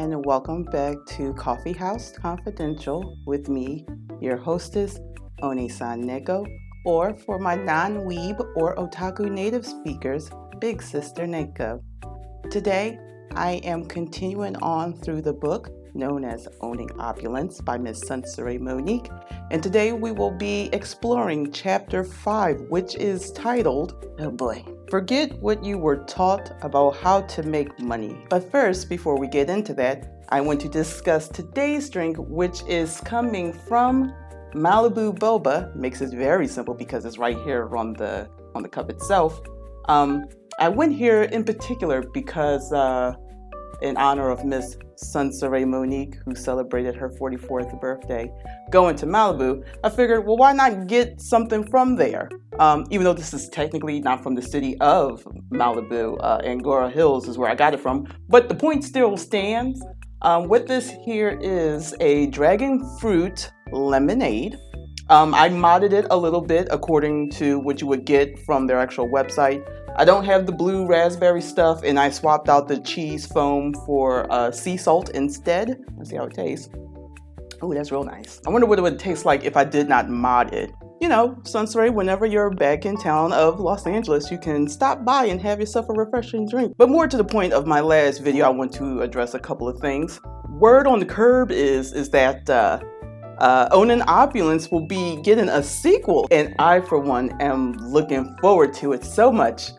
and welcome back to Coffee House Confidential with me, your hostess, One-san Neko, or for my non-weeb or otaku native speakers, Big Sister Neko. Today, I am continuing on through the book known as Owning Opulence by Miss Soncerae Monique, and today we will be exploring Chapter 5, which is titled, Forget What You Were Taught About How to Make Money. But first, before we get into that, I want to discuss today's drink, which is coming from Malibu Boba. Makes it very simple because it's right here on the cup itself. I went here in particular because in honor of Miss Soncerae Monique, who celebrated her 44th birthday, going to Malibu, I figured, well, why not get something from there? Even though this is technically not from the city of Malibu, Angora Hills is where I got it from, but the point still stands. What this here is a dragon fruit lemonade. I modded it a little bit according to what you would get from their actual website. I don't have the blue raspberry stuff, and I swapped out the cheese foam for sea salt instead. Let's see how it tastes. Oh, that's real nice. I wonder what it would taste like if I did not mod it. You know, Soncerae, whenever you're back in town of Los Angeles, you can stop by and have yourself a refreshing drink. But more to the point of my last video, I want to address a couple of things. Word on the curb is that Owning Opulence will be getting a sequel, and I, for one, am looking forward to it so much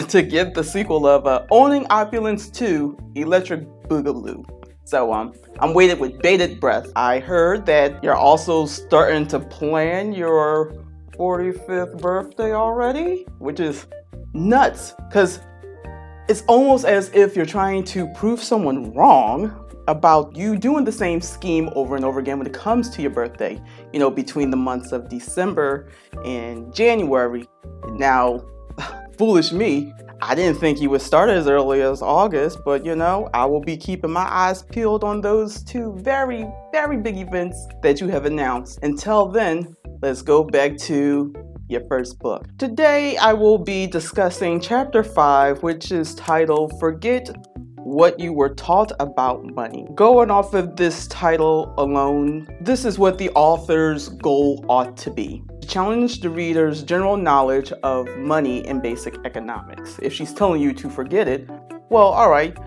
to get the sequel of Owning Opulence 2 Electric Boogaloo. So I'm waiting with bated breath. I heard that you're also starting to plan your 45th birthday already, which is nuts, because it's almost as if you're trying to prove someone wrong about you doing the same scheme over and over again when it comes to your birthday, you know, between the months of December and January. Now, foolish me, I didn't think you would start as early as August, but you know, I will be keeping my eyes peeled on those two very, very big events that you have announced. Until then, let's go back to your first book. Today, I will be discussing Chapter 5, which is titled Forget What You Were Taught About Money. Going off of this title alone, this is what the author's goal ought to be. Challenge the reader's general knowledge of money and basic economics. If she's telling you to forget it, well, all right,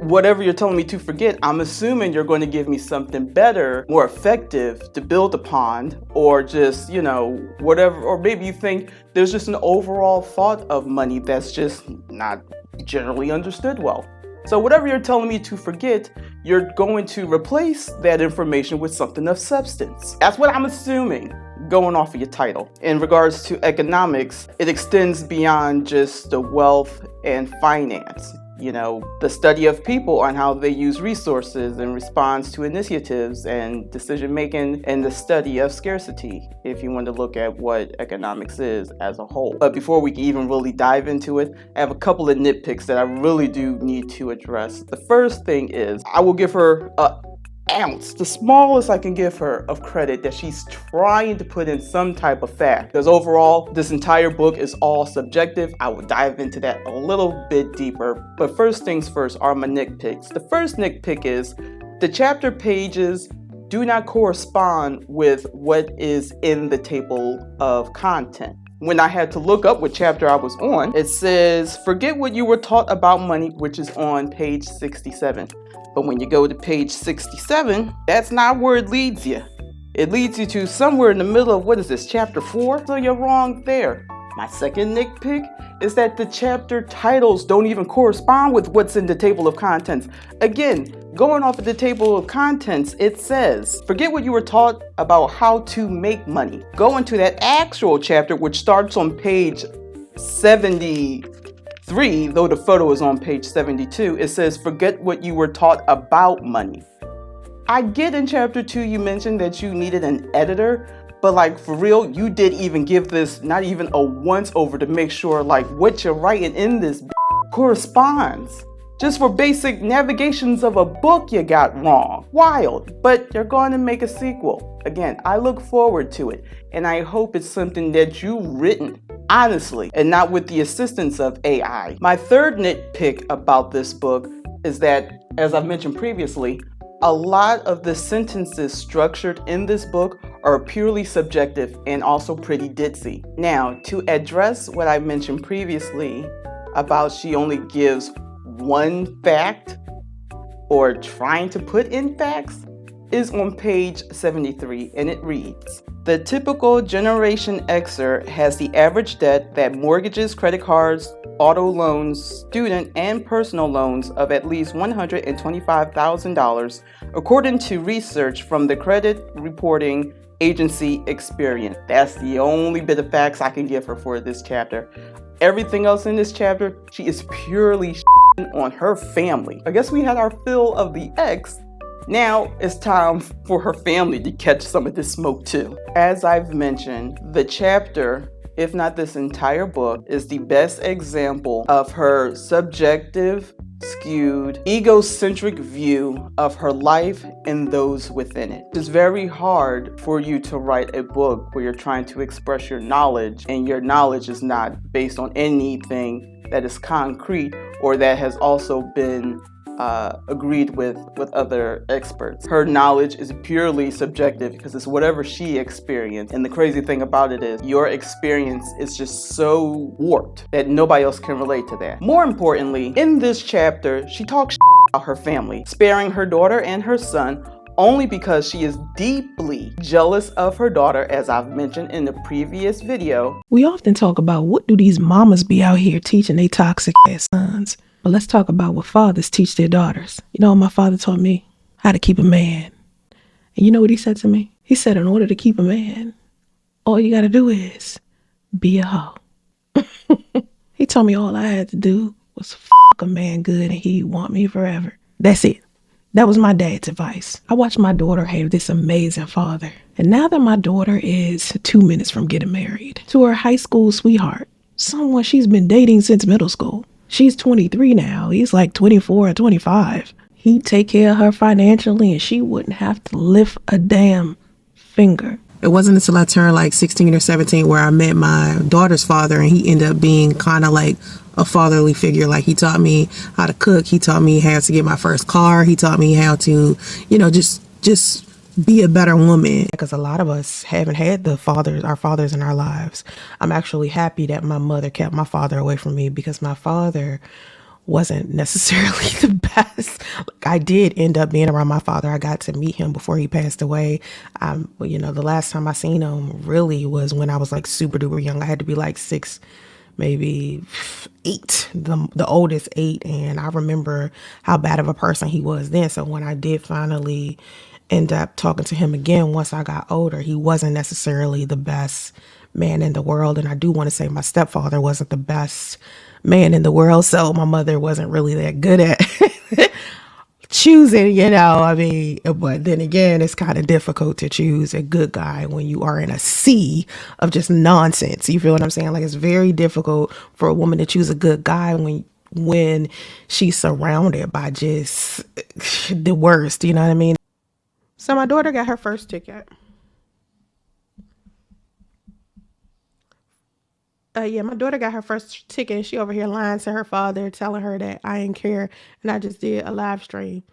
whatever you're telling me to forget, I'm assuming you're going to give me something better, more effective to build upon, or just, you know, whatever, or maybe you think there's just an overall thought of money that's just not generally understood well. So whatever you're telling me to forget, you're going to replace that information with something of substance. That's what I'm assuming, going off of your title. In regards to economics, it extends beyond just the wealth and finance. You know, the study of people and how they use resources in response to initiatives and decision making, and the study of scarcity, if you want to look at what economics is as a whole. But before we can even really dive into it, I have a couple of nitpicks that I really do need to address. The first thing is, I will give her ounce, the smallest I can give her of credit, that she's trying to put in some type of fact. Because overall, this entire book is all subjective. I will dive into that a little bit deeper. But first things first are my nitpicks. The first nitpick is the chapter pages do not correspond with what is in the table of content. When I had to look up what chapter I was on, it says, Forget What You Were Taught About Money, which is on page 67. But when you go to page 67, that's not where it leads you. It leads you to somewhere in the middle of, what is this, chapter 4? So you're wrong there. My second nitpick is that the chapter titles don't even correspond with what's in the table of contents. Again, going off of the table of contents, it says, Forget What You Were Taught About How to Make Money. Go into that actual chapter, which starts on page 73, though the photo is on page 72, it says, Forget What You Were Taught About Money. I get in chapter 2 you mentioned that you needed an editor, but like for real, you didn't even give this not even a once over to make sure like what you're writing in this corresponds. Just for basic navigations of a book you got wrong. Wild, but you're going to make a sequel. Again, I look forward to it, and I hope it's something that you've written honestly, and not with the assistance of AI. My third nitpick about this book is that, as I've mentioned previously, a lot of the sentences structured in this book are purely subjective and also pretty ditzy. Now, to address what I mentioned previously about she only gives one fact or trying to put in facts is on page 73, and it reads, the typical Generation Xer has the average debt that mortgages, credit cards, auto loans, student and personal loans of at least $125,000, according to research from the credit reporting agency Experian. That's the only bit of facts I can give her for this chapter. Everything else in this chapter, she is purely on her family. I guess we had our fill of the ex. Now it's time for her family to catch some of this smoke too. As I've mentioned, the chapter, if not this entire book, is the best example of her subjective, skewed, egocentric view of her life and those within it. It's very hard for you to write a book where you're trying to express your knowledge and your knowledge is not based on anything that is concrete or that has also been agreed with other experts. Her knowledge is purely subjective because it's whatever she experienced. And the crazy thing about it is your experience is just so warped that nobody else can relate to that. More importantly, in this chapter, she talks about her family, sparing her daughter and her son only because she is deeply jealous of her daughter, as I've mentioned in the previous video. We often talk about what do these mamas be out here teaching they toxic ass sons. But let's talk about what fathers teach their daughters. You know, my father taught me how to keep a man. And you know what he said to me? He said, in order to keep a man, all you got to do is be a hoe. He told me all I had to do was fuck a man good and he'd want me forever. That's it. That was my dad's advice. I watched my daughter have this amazing father. And now that my daughter is 2 minutes from getting married to her high school sweetheart, someone she's been dating since middle school. She's 23 now. He's like 24 or 25. He'd take care of her financially and she wouldn't have to lift a damn finger. It wasn't until I turned like 16 or 17 where I met my daughter's father, and he ended up being kind of like a fatherly figure. Like, he taught me how to cook. He taught me how to get my first car. He taught me how to, just be a better woman. Because a lot of us haven't had our fathers in our lives. I'm actually happy that my mother kept my father away from me, because my father wasn't necessarily the best. Like, I did end up being around my father. I got to meet him before he passed away. The last time I seen him really was when I was like super duper young. I had to be like 6, maybe 8, the oldest 8. And I remember how bad of a person he was then. So when I did finally end up talking to him again once I got older, he wasn't necessarily the best man in the world. And I do want to say my stepfather wasn't the best man in the world. So my mother wasn't really that good at choosing, but then again, it's kind of difficult to choose a good guy when you are in a sea of just nonsense. You feel what I'm saying? Like, it's very difficult for a woman to choose a good guy when she's surrounded by just the worst, you know what I mean? So my daughter got her first ticket. My daughter got her first ticket, and she over here lying to her father, telling her that I ain't care, and I just did a live stream.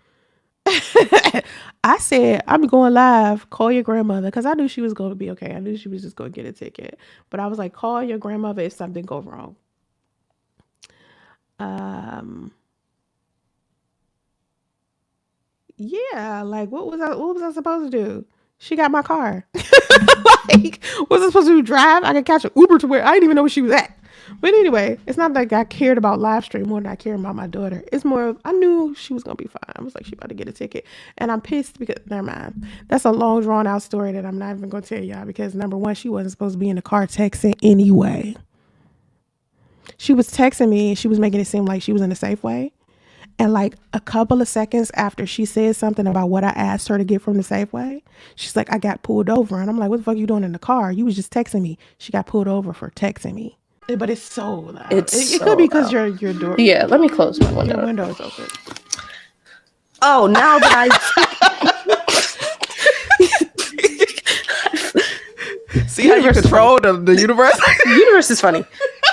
I said, I'm going live, call your grandmother, because I knew she was going to be okay. I knew she was just going to get a ticket. But I was like, call your grandmother if something goes wrong. Yeah, like, what was I supposed to do? She got my car. Like, was I supposed to drive? I could catch an Uber to where I didn't even know where she was at. But anyway, it's not like I cared about live stream more than I cared about my daughter. It's more of, I knew she was going to be fine. I was like, she about to get a ticket. And I'm pissed because, never mind. That's a long drawn out story that I'm not even going to tell y'all, because number one, she wasn't supposed to be in the car texting anyway. She was texting me and she was making it seem like she was in a safe way. And like a couple of seconds after she said something about what I asked her to get from the Safeway, she's like, I got pulled over. And I'm like, what the fuck you doing in the car? You was just texting me. She got pulled over for texting me. But it's so loud. It could be because your door. Yeah, let me close my window. Your window is open. Oh, now that See how you control the universe? The universe is funny.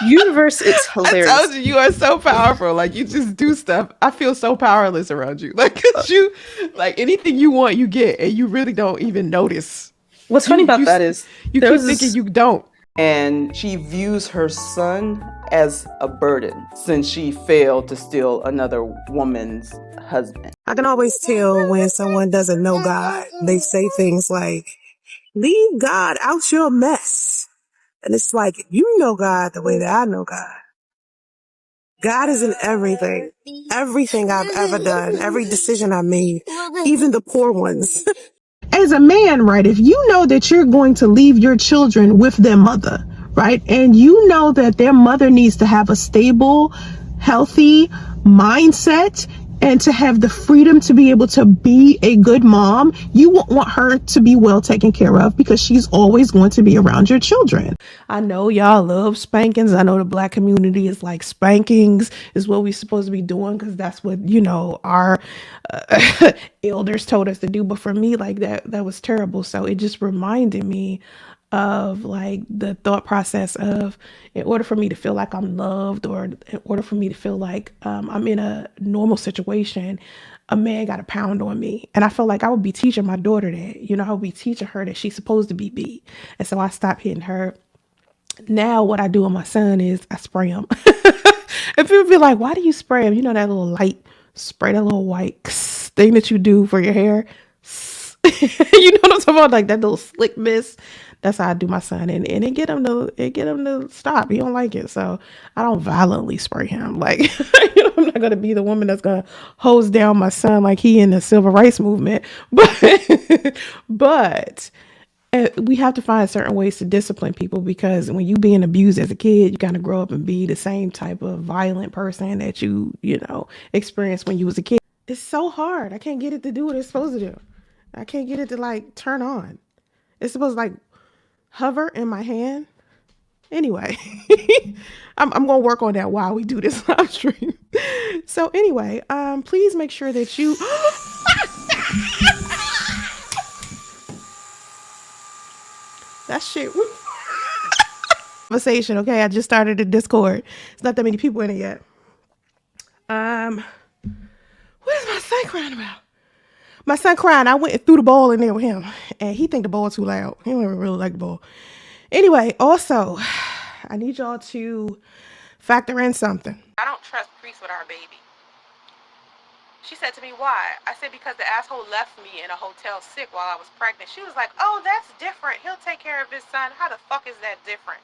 Universe, it's I hilarious. told you, you are so powerful. Like, you just do stuff. I feel so powerless around you. Like, 'cause you, like, anything you want, you get, and you really don't even notice. What's funny about that is you there keep was this- thinking you don't. And she views her son as a burden since she failed to steal another woman's husband. I can always tell when someone doesn't know God. They say things like, leave God out your mess. And it's like, you know God the way that I know God. God is in everything. Everything I've ever done, every decision I made, even the poor ones. As a man, right, if you know that you're going to leave your children with their mother, right, and you know that their mother needs to have a stable, healthy mindset and to have the freedom to be able to be a good mom, you want her to be well taken care of because she's always going to be around your children. I know y'all love spankings. I know the Black community is like, spankings is what we're supposed to be doing because that's what, you know, our elders told us to do. But for me, like, that was terrible. So it just reminded me of like the thought process of, in order for me to feel like I'm loved, or in order for me to feel like I'm in a normal situation, a man got a pound on me. And I feel like I would be teaching my daughter that, you know, I would be teaching her that she's supposed to be beat. And so I stopped hitting her. Now what I do with my son is I spray him. And people be like, why do you spray him? You know, that little light spray, that little white thing that you do for your hair. You know what I'm talking about? Like that little slick mist. That's how I do my son, and it get him to stop. He don't like it, so I don't violently spray him. Like, you know, I'm not gonna be the woman that's gonna hose down my son like he in the civil rights movement. But we have to find certain ways to discipline people, because when you being abused as a kid, you kind of grow up and be the same type of violent person that you know, experienced when you was a kid. It's so hard. I can't get it to do what it's supposed to do. I can't get it to like turn on. It's supposed to like hover in my hand. Anyway, I'm gonna work on that while we do this live stream. So anyway, please make sure that you that shit conversation. Okay, I just started a Discord. It's not that many people in it yet. What is my son crying about? My son crying. I went and threw the ball in there with him, and he think the ball too loud. He don't even really like the ball. Anyway, also, I need y'all to factor in something. I don't trust priests with our baby. She said to me, why? I said, because the asshole left me in a hotel sick while I was pregnant. She was like, oh, that's different. He'll take care of his son. How the fuck is that different?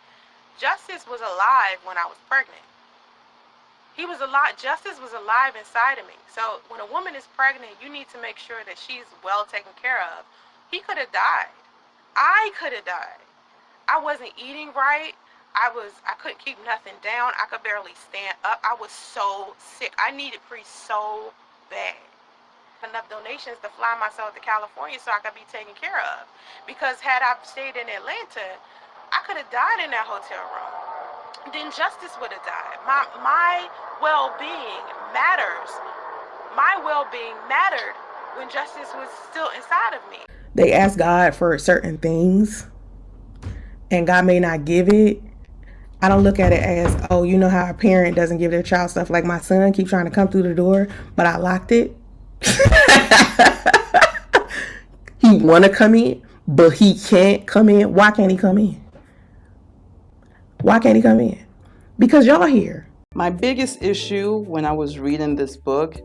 Justice was alive when I was pregnant. He was alive. Justice was alive inside of me. So when a woman is pregnant, you need to make sure that she's well taken care of. He could have died. I could have died. I wasn't eating right. I couldn't keep nothing down. I could barely stand up. I was so sick. I needed priests so bad. Enough donations to fly myself to California so I could be taken care of. Because had I stayed in Atlanta, I could have died in that hotel room. Then justice would have died. My well-being matters. My well-being mattered when justice was still inside of me. They ask God for certain things, and God may not give it. I don't look at it as, oh, you know how a parent doesn't give their child stuff. Like my son keeps trying to come through the door, but I locked it. He want to come in, but he can't come in. Why can't he come in? Why can't he come in? Because y'all here. My biggest issue when I was reading this book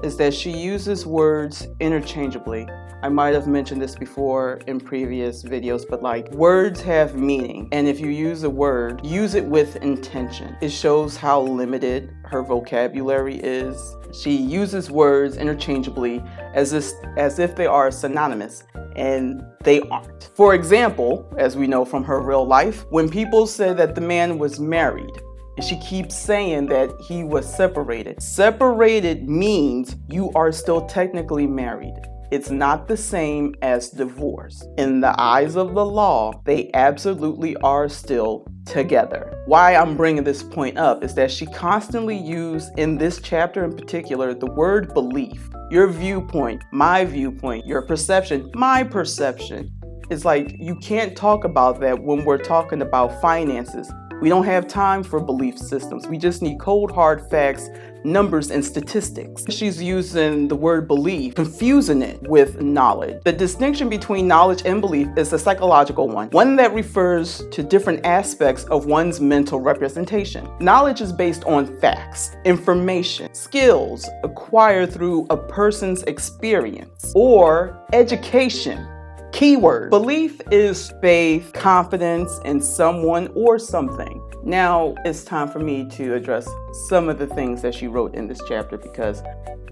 is that she uses words interchangeably. I might have mentioned this before in previous videos, but like, words have meaning. And if you use a word, use it with intention. It shows how limited her vocabulary is. She uses words interchangeably as if they are synonymous, and they aren't. For example, as we know from her real life, when people say that the man was married, she keeps saying that he was separated. Separated means you are still technically married. It's not the same as divorce. In the eyes of the law, they absolutely are still together. Why I'm bringing this point up is that she constantly used, in this chapter in particular, the word belief. Your viewpoint, my viewpoint, your perception, my perception. It's like you can't talk about that when we're talking about finances. We don't have time for belief systems. We just need cold, hard facts, numbers, and statistics. She's using the word belief, confusing it with knowledge. The distinction between knowledge and belief is a psychological one that refers to different aspects of one's mental representation. Knowledge is based on facts, information, skills acquired through a person's experience, or education. Keyword. Belief is faith, confidence in someone or something. Now it's time for me to address some of the things that she wrote in this chapter because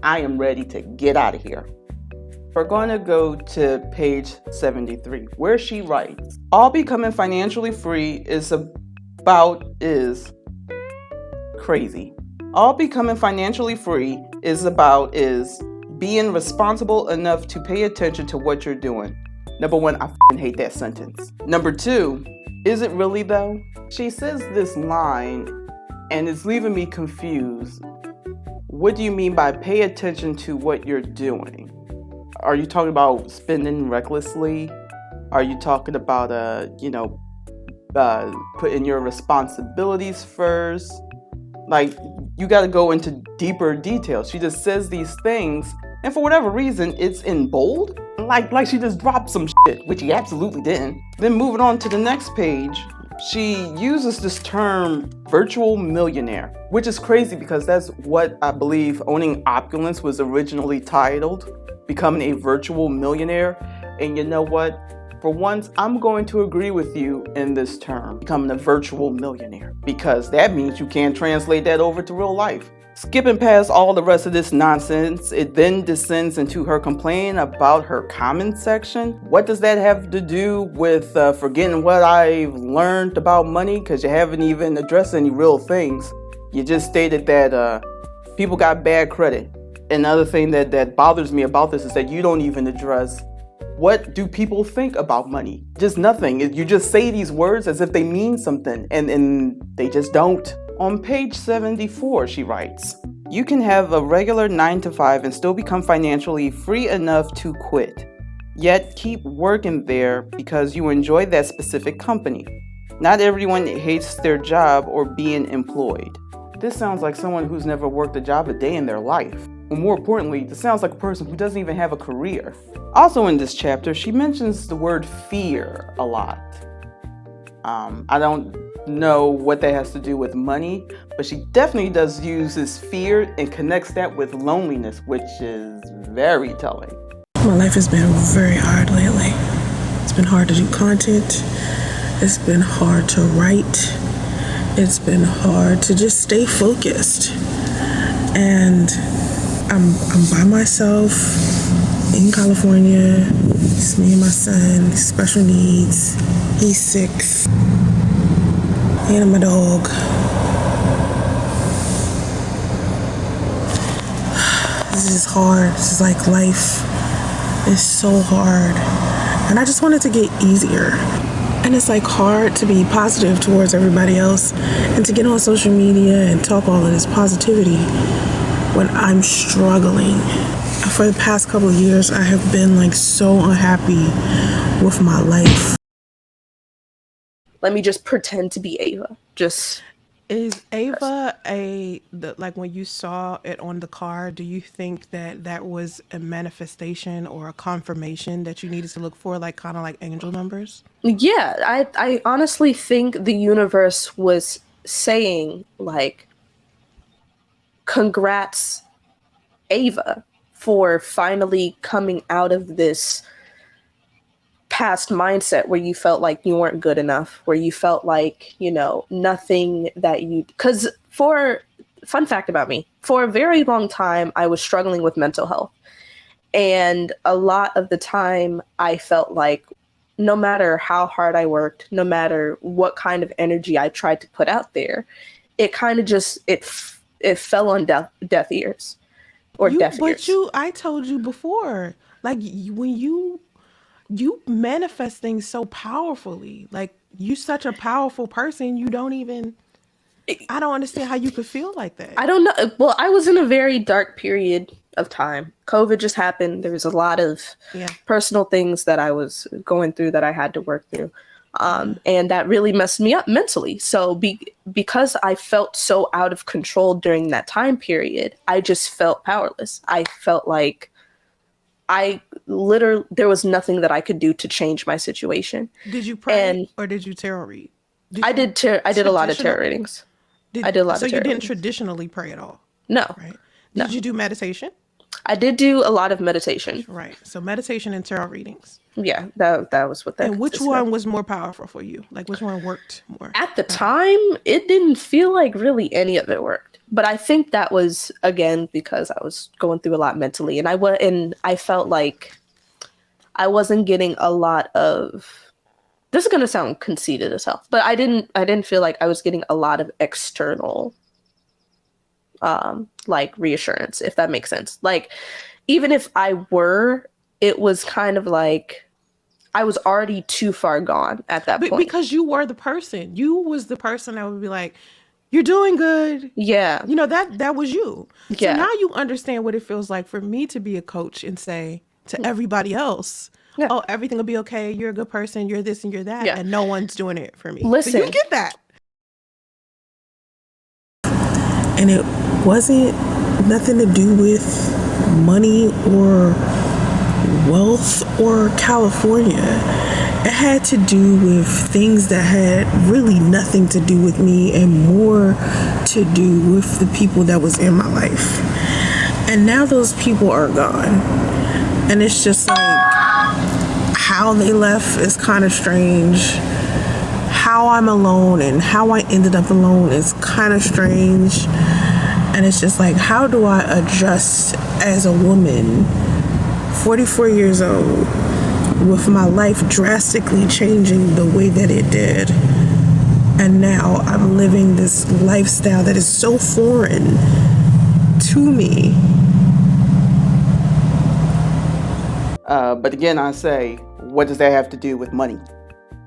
I am ready to get out of here. We're going to go to page 73, where she writes, all becoming financially free is crazy. All becoming financially free is being responsible enough to pay attention to what you're doing. Number one, I hate that sentence. Number two, is it really though? She says this line and it's leaving me confused. What do you mean by pay attention to what you're doing? Are you talking about spending recklessly? Are you talking about, putting your responsibilities first? Like, you got to go into deeper details. She just says these things, and for whatever reason, it's in bold. Like she just dropped some shit, which he absolutely didn't. Then moving on to the next page, she uses this term virtual millionaire, which is crazy because that's what I believe owning Opulence was originally titled, becoming a virtual millionaire. And you know what? For once, I'm going to agree with you in this term, becoming a virtual millionaire, because that means you can't translate that over to real life. Skipping past all the rest of this nonsense, it then descends into her complaining about her comment section. What does that have to do with forgetting what I've learned about money? Because you haven't even addressed any real things. You just stated that people got bad credit. Another thing that bothers me about this is that you don't even address what do people think about money? Just nothing. You just say these words as if they mean something, and they just don't. On page 74, she writes, you can have a regular 9-to-5 and still become financially free enough to quit, yet keep working there because you enjoy that specific company. Not everyone hates their job or being employed. This sounds like someone who's never worked a job a day in their life. Or more importantly, this sounds like a person who doesn't even have a career. Also in this chapter, she mentions the word fear a lot. I don't know what that has to do with money, but she definitely does use this fear and connects that with loneliness, which is very telling. My life has been very hard lately. It's been hard to do content. It's been hard to write. It's been hard to just stay focused. And I'm by myself in California. It's me and my son, special needs. He's 6. And my dog. This is hard. This is like life is so hard. And I just want it to get easier. And it's like hard to be positive towards everybody else and to get on social media and talk all of this positivity when I'm struggling. For the past couple of years, I have been like so unhappy with my life. Let me just pretend to be Ava. Is Ava like when you saw it on the card, do you think that was a manifestation or a confirmation that you needed to look for, like kind of like angel numbers? Yeah, I honestly think the universe was saying, like, congrats, Ava, for finally coming out of this past mindset where you felt like you weren't good enough, where you felt like, nothing that you, because fun fact about me, for a very long time, I was struggling with mental health. And a lot of the time I felt like no matter how hard I worked, no matter what kind of energy I tried to put out there, it kind of just, it fell on deaf ears or deaf ears. But I told you before, like when you manifest things so powerfully, like you such a powerful person, I don't understand how you could feel like that. I don't know. Well, I was in a very dark period of time. COVID just happened. There was a lot of personal things that I was going through that I had to work through. And that really messed me up mentally. So because I felt so out of control during that time period, I just felt powerless. I felt like there was nothing that I could do to change my situation. Did you pray or did you tarot read? I did a lot of tarot readings. I did a lot of tarot So you didn't readings. Traditionally pray at all? No. Right. No. Did you do meditation? I did do a lot of meditation. Right. So meditation and tarot readings. Yeah, that was what that. And which one was more powerful for you? Like which one worked more? At the time, it didn't feel like really any of it worked. But I think that was, again, because I was going through a lot mentally, and I felt like I wasn't getting a lot of. This is gonna sound conceited as hell, but I didn't feel like I was getting a lot of external, like reassurance, if that makes sense. Like, even if I were, it was kind of like I was already too far gone at that point. Because you were the person. You was the person that would be like, you're doing good. Yeah. You know, that was you. Yeah. So now you understand what it feels like for me to be a coach and say to everybody else, oh, everything will be okay. You're a good person. You're this and you're that. And no one's doing it for me. Listen. So you get that. And it wasn't nothing to do with money or wealth or California. It had to do with things that had really nothing to do with me and more to do with the people that was in my life. And now those people are gone. And it's just like how they left is kind of strange. How I'm alone and how I ended up alone is kind of strange. And it's just like, how do I adjust as a woman, 44 years old, with my life drastically changing the way that it did? And now I'm living this lifestyle that is so foreign to me. But again, I say, what does that have to do with money?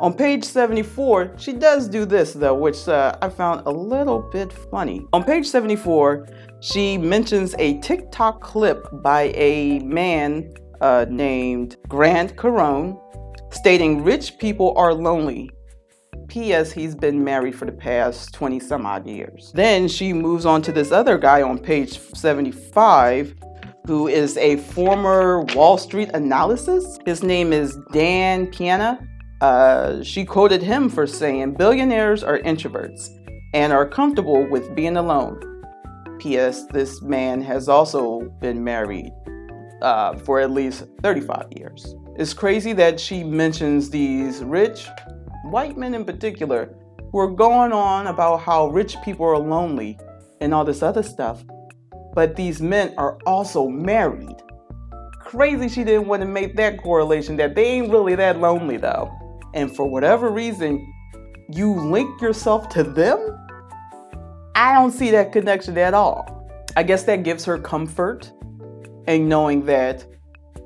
On page 74, she does do this, though, which I found a little bit funny. On page 74, she mentions a TikTok clip by a man named Grant Cardone stating rich people are lonely. P.S. He's been married for the past 20 some odd years. Then she moves on to this other guy on page 75 who is a former Wall Street analyst. His name is Dan Piana. She quoted him for saying, billionaires are introverts and are comfortable with being alone. P.S. This man has also been married for at least 35 years. It's crazy that she mentions these rich, white men in particular, who are going on about how rich people are lonely and all this other stuff. But these men are also married. Crazy she didn't want to make that correlation that they ain't really that lonely though. And for whatever reason, you link yourself to them? I don't see that connection at all. I guess that gives her comfort in knowing that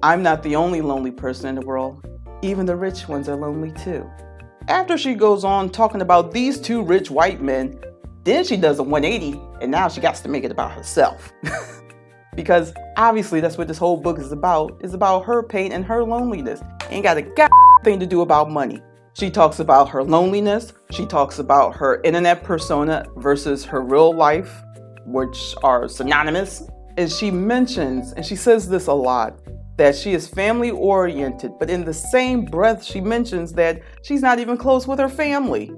I'm not the only lonely person in the world. Even the rich ones are lonely too. After she goes on talking about these two rich white men, then she does a 180 and now she got to make it about herself. Because obviously that's what this whole book is about her pain and her loneliness. Ain't got a thing to do about money. She talks about her loneliness. She talks about her internet persona versus her real life, which are synonymous. And she mentions, and she says this a lot, that she is family oriented, but in the same breath, she mentions that she's not even close with her family.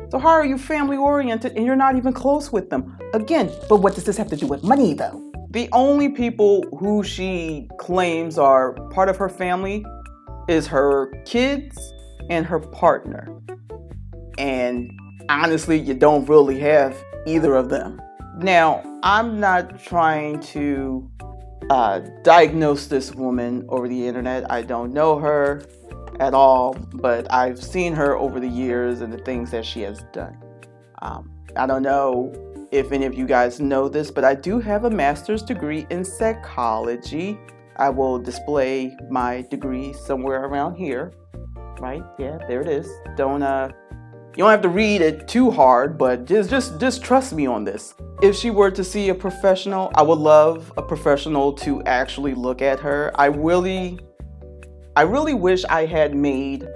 So how are you family oriented and you're not even close with them? Again, but what does this have to do with money though? The only people who she claims are part of her family is her kids and her partner. And honestly, you don't really have either of them. Now, I'm not trying to diagnose this woman over the internet. I don't know her at all, but I've seen her over the years and the things that she has done. I don't know if any of you guys know this, but I do have a master's degree in psychology. I will display my degree somewhere around here, right? Yeah, there it is. You don't have to read it too hard, but just trust me on this. If she were to see a professional, I would love a professional to actually look at her. I really wish I had made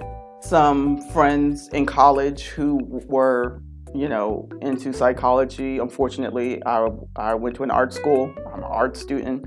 some friends in college who were, into psychology. Unfortunately, I went to an art school. I'm an art student.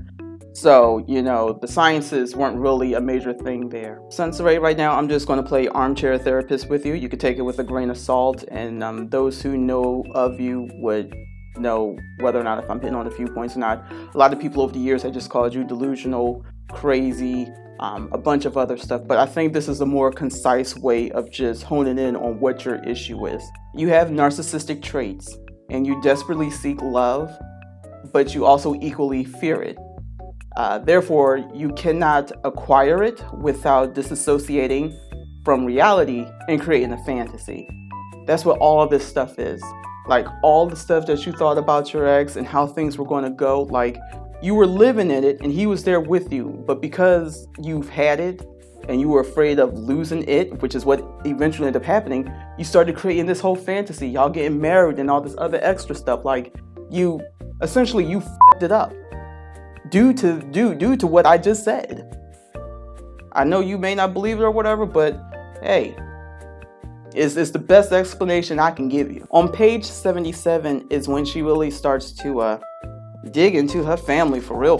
So, the sciences weren't really a major thing there. Soncerae, right now, I'm just going to play armchair therapist with you. You could take it with a grain of salt, and those who know of you would know whether or not if I'm hitting on a few points or not. A lot of people over the years have just called you delusional, crazy, a bunch of other stuff, but I think this is a more concise way of just honing in on what your issue is. You have narcissistic traits, and you desperately seek love, but you also equally fear it. Therefore, you cannot acquire it without disassociating from reality and creating a fantasy. That's what all of this stuff is. Like, all the stuff that you thought about your ex and how things were going to go, like, you were living in it and he was there with you, but because you've had it and you were afraid of losing it, which is what eventually ended up happening, you started creating this whole fantasy, y'all getting married and all this other extra stuff. Like, you f***ed it up due to what I just said. I know you may not believe it or whatever, but hey, it's the best explanation I can give you. On page 77 is when she really starts to dig into her family for real.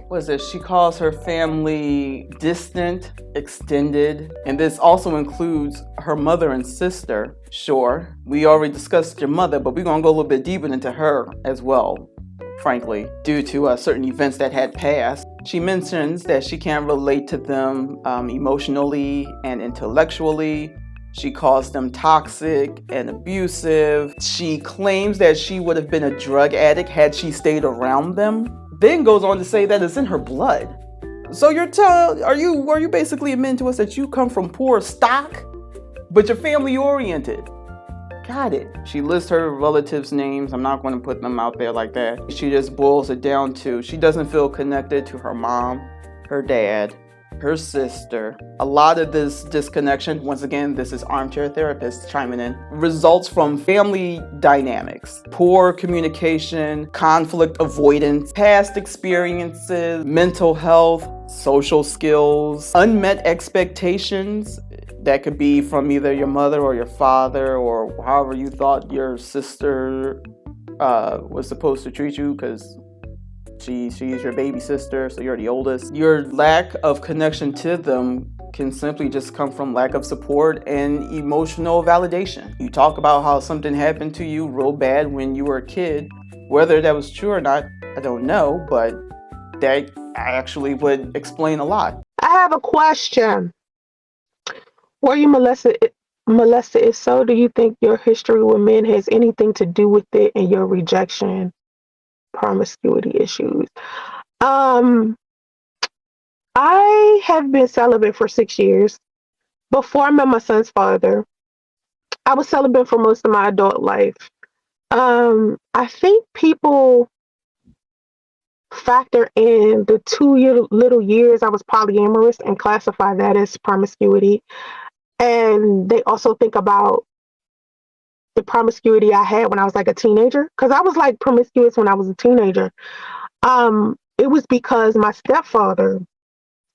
What is this? She calls her family distant, extended, and this also includes her mother and sister. Sure, we already discussed your mother, but we're gonna go a little bit deeper into her as well, frankly, due to certain events that had passed. She mentions that she can't relate to them emotionally and intellectually. She calls them toxic and abusive. She claims that she would have been a drug addict had she stayed around them. Then goes on to say that it's in her blood. So are you basically admitting to us that you come from poor stock, but you're family oriented? Got it. She lists her relatives' names. I'm not going to put them out there like that. She just boils it down to she doesn't feel connected to her mom, her dad, her sister. A lot of this disconnection, once again, this is armchair therapist chiming in, results from family dynamics, poor communication, conflict avoidance, past experiences, mental health, social skills, unmet expectations. That could be from either your mother or your father or however you thought your sister was supposed to treat you, because she's your baby sister, so you're the oldest. Your lack of connection to them can simply just come from lack of support and emotional validation. You talk about how something happened to you real bad when you were a kid. Whether that was true or not, I don't know, but that actually would explain a lot. I have a question. Were you molested? If so, do you think your history with men has anything to do with it and your rejection, promiscuity issues? I have been celibate for 6 years. Before I met my son's father, I was celibate for most of my adult life. I think people factor in the 2 little years I was polyamorous and classify that as promiscuity. And they also think about the promiscuity I had when I was like a teenager, because I was like promiscuous when I was a teenager. It was because my stepfather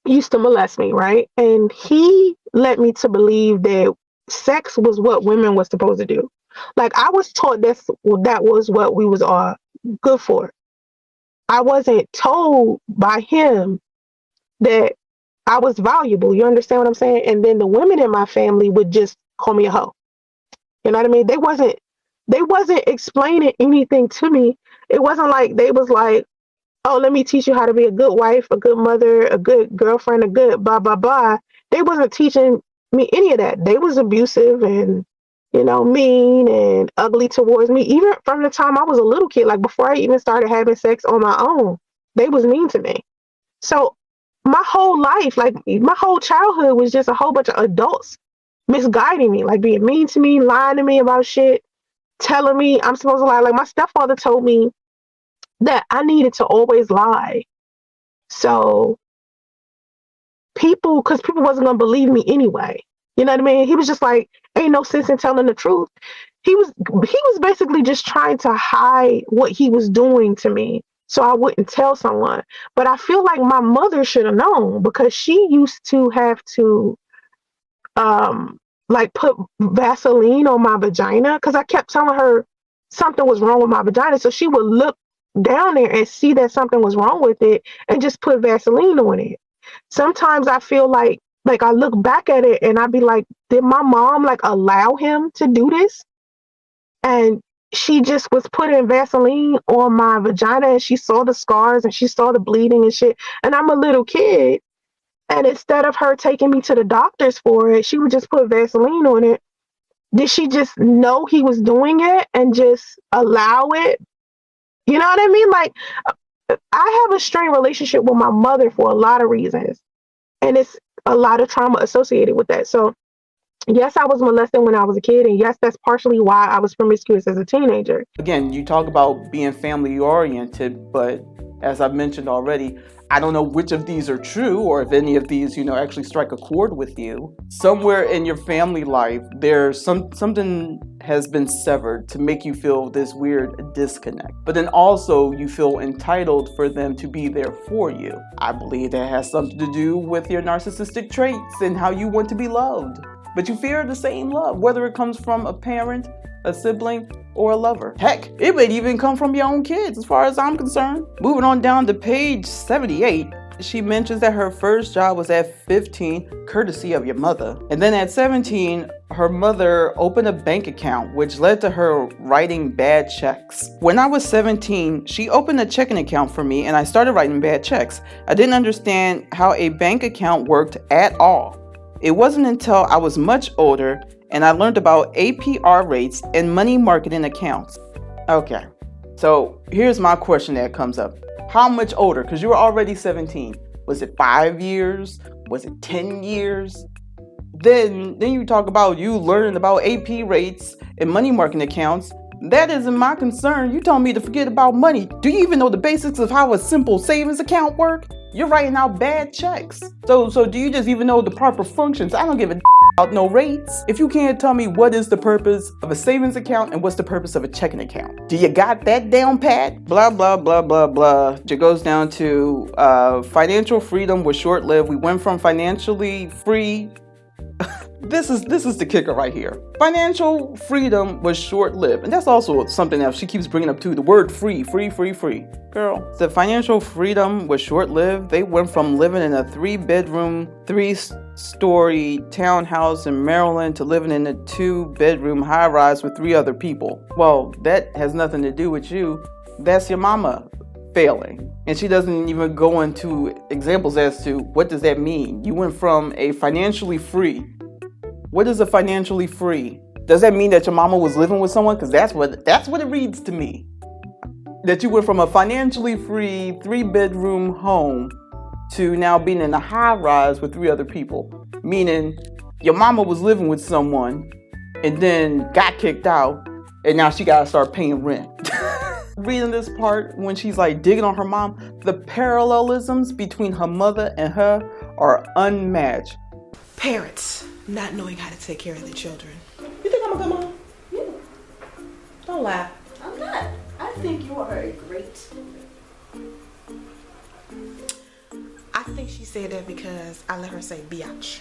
used to molest me, right? And he led me to believe that sex was what women were supposed to do. Like, I was taught that was what we was all good for. I wasn't told by him that I was valuable. You understand what I'm saying? And then the women in my family would just call me a hoe. You know what I mean? They wasn't explaining anything to me. It wasn't like they was like, oh, let me teach you how to be a good wife, a good mother, a good girlfriend, a good blah, blah, blah. They wasn't teaching me any of that. They was abusive and, mean and ugly towards me. Even from the time I was a little kid, like before I even started having sex on my own, they was mean to me. So my whole life, like my whole childhood was just a whole bunch of adults misguiding me, like being mean to me, lying to me about shit, telling me I'm supposed to lie. Like my stepfather told me that I needed to always lie. So because people wasn't going to believe me anyway. You know what I mean? He was just like, ain't no sense in telling the truth. He was basically just trying to hide what he was doing to me so I wouldn't tell someone. But I feel like my mother should have known, because she used to have to like put Vaseline on my vagina because I kept telling her something was wrong with my vagina. So she would look down there and see that something was wrong with it and just put Vaseline on it. Sometimes I feel like I look back at it and I'd be like, did my mom like allow him to do this? And she just was putting Vaseline on my vagina and she saw the scars and she saw the bleeding and shit. And I'm a little kid. And instead of her taking me to the doctors for it, she would just put Vaseline on it. Did she just know he was doing it and just allow it? You know what I mean? Like, I have a strained relationship with my mother for a lot of reasons. And it's a lot of trauma associated with that. So, yes, I was molested when I was a kid. And yes, that's partially why I was promiscuous as a teenager. Again, you talk about being family oriented, but as I've mentioned already, I don't know which of these are true or if any of these, actually strike a chord with you. Somewhere in your family life, there's something has been severed to make you feel this weird disconnect. But then also you feel entitled for them to be there for you. I believe that has something to do with your narcissistic traits and how you want to be loved. But you fear the same love, whether it comes from a parent, a sibling, or a lover. Heck, it may even come from your own kids, as far as I'm concerned. Moving on down to page 78, she mentions that her first job was at 15, courtesy of your mother. And then at 17, her mother opened a bank account, which led to her writing bad checks. When I was 17, she opened a checking account for me and I started writing bad checks. I didn't understand how a bank account worked at all. It wasn't until I was much older and I learned about APR rates and money marketing accounts. Okay, so here's my question that comes up. How much older? Because you were already 17. Was it 5 years? Was it 10 years? Then you talk about you learning about AP rates and money marketing accounts. That isn't my concern. You told me to forget about money. Do you even know the basics of how a simple savings account works? You're writing out bad checks. So do you just even know the proper functions? I don't give a about no rates. If you can't tell me what is the purpose of a savings account and what's the purpose of a checking account. Do you got that down pat? Blah, blah, blah, blah, blah. It goes down to financial freedom was short-lived. We went from financially free. This is the kicker right here. Financial freedom was short-lived. And that's also something else she keeps bringing up too. The word free. Girl, the financial freedom was short-lived. They went from living in a 3-bedroom, 3-story townhouse in Maryland to living in a 2-bedroom high-rise with 3 other people. Well, that has nothing to do with you. That's your mama failing. And she doesn't even go into examples as to what does that mean. You went from a financially free. What is a financially free? Does that mean that your mama was living with someone? Because that's what it reads to me. That you went from a financially free 3-bedroom home to now being in a high rise with 3 other people. Meaning your mama was living with someone and then got kicked out and now she gotta start paying rent. Reading this part when she's like digging on her mom, the parallelisms between her mother and her are unmatched. Parents not knowing how to take care of their children. You think I'm a good mom? Yeah. Don't lie. I'm not. I think you are a great. I think she said that because I let her say biatch.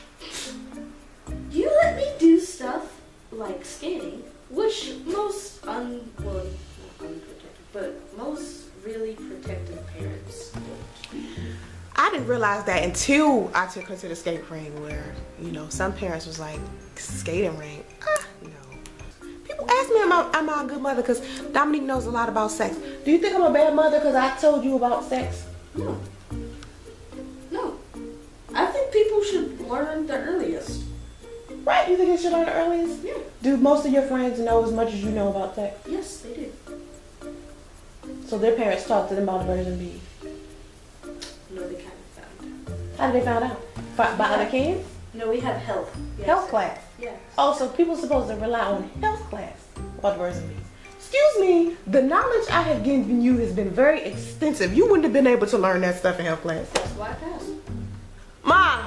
You let me do stuff like skating, which most not unprotected, but most really protective parents don't. I didn't realize that until I took her to the skate ring where, some parents was like, skating ring? No. People ask me, am I a good mother? Because Dominique knows a lot about sex. Do you think I'm a bad mother because I told you about sex? No. I think people should learn the earliest. Right, you think they should learn the earliest? Yeah. Do most of your friends know as much as you know about sex? Yes, they do. So their parents talked to them about virgin bees? No, they kind of found out. How did they find out? By other kids? No, we have health. Yes. Health class? Yes. Oh, so people supposed to rely on health class about virgin bees. Excuse me, the knowledge I have given you has been very extensive. You wouldn't have been able to learn that stuff in health class. That's why I passed. Mom,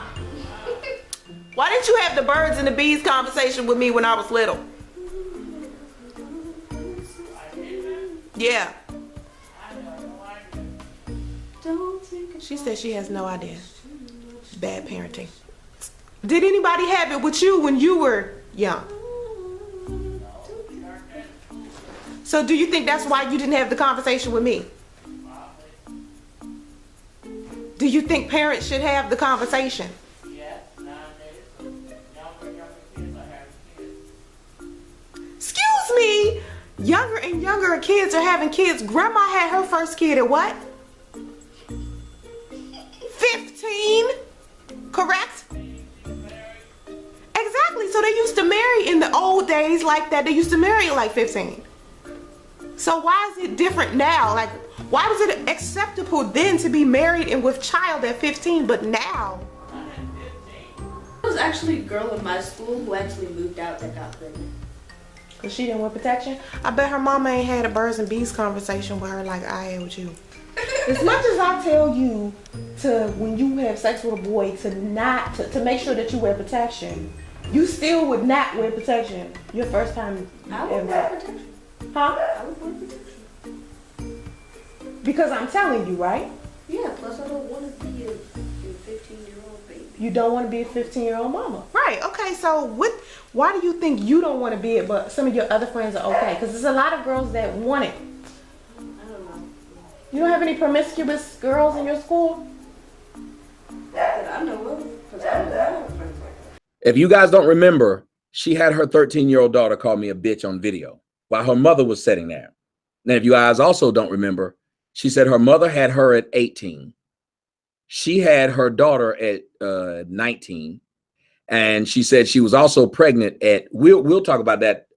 why didn't you have the birds and the bees conversation with me when I was little? Yeah. She said she has no idea. Bad parenting. Did anybody have it with you when you were young. So do you think that's why you didn't have the conversation with me? Do you think parents should have the conversation? Yes, nowadays, younger kids are having kids. Excuse me? Younger and younger kids are having kids. Grandma had her first kid at what? 15? Correct? Exactly. So they used to marry in the old days like that. They used to marry at like 15. So why is it different now? Like, why was it acceptable then to be married and with child at 15, but now? There was actually a girl in my school who actually moved out that got pregnant. Cause she didn't want protection? I bet her mama ain't had a birds and bees conversation with her like I had with you. As much as I tell you to, when you have sex with a boy, to make sure that you wear protection, you still would not wear protection your first time. I would wear protection. Huh? I would wear protection. Because I'm telling you, right? Yeah, plus I don't want to be a 15-year-old baby. You don't want to be a 15-year-old mama. Right, okay, so why do you think you don't want to be it, but some of your other friends are okay? Because there's a lot of girls that want it. I don't know. You don't have any promiscuous girls in your school? That I know of, because I don't have friends like that. If you guys don't remember, she had her 13-year-old daughter call me a bitch on video while her mother was sitting there. Now, if you guys also don't remember, she said her mother had her at 18. She had her daughter at 19. And she said she was also pregnant at, we'll talk about that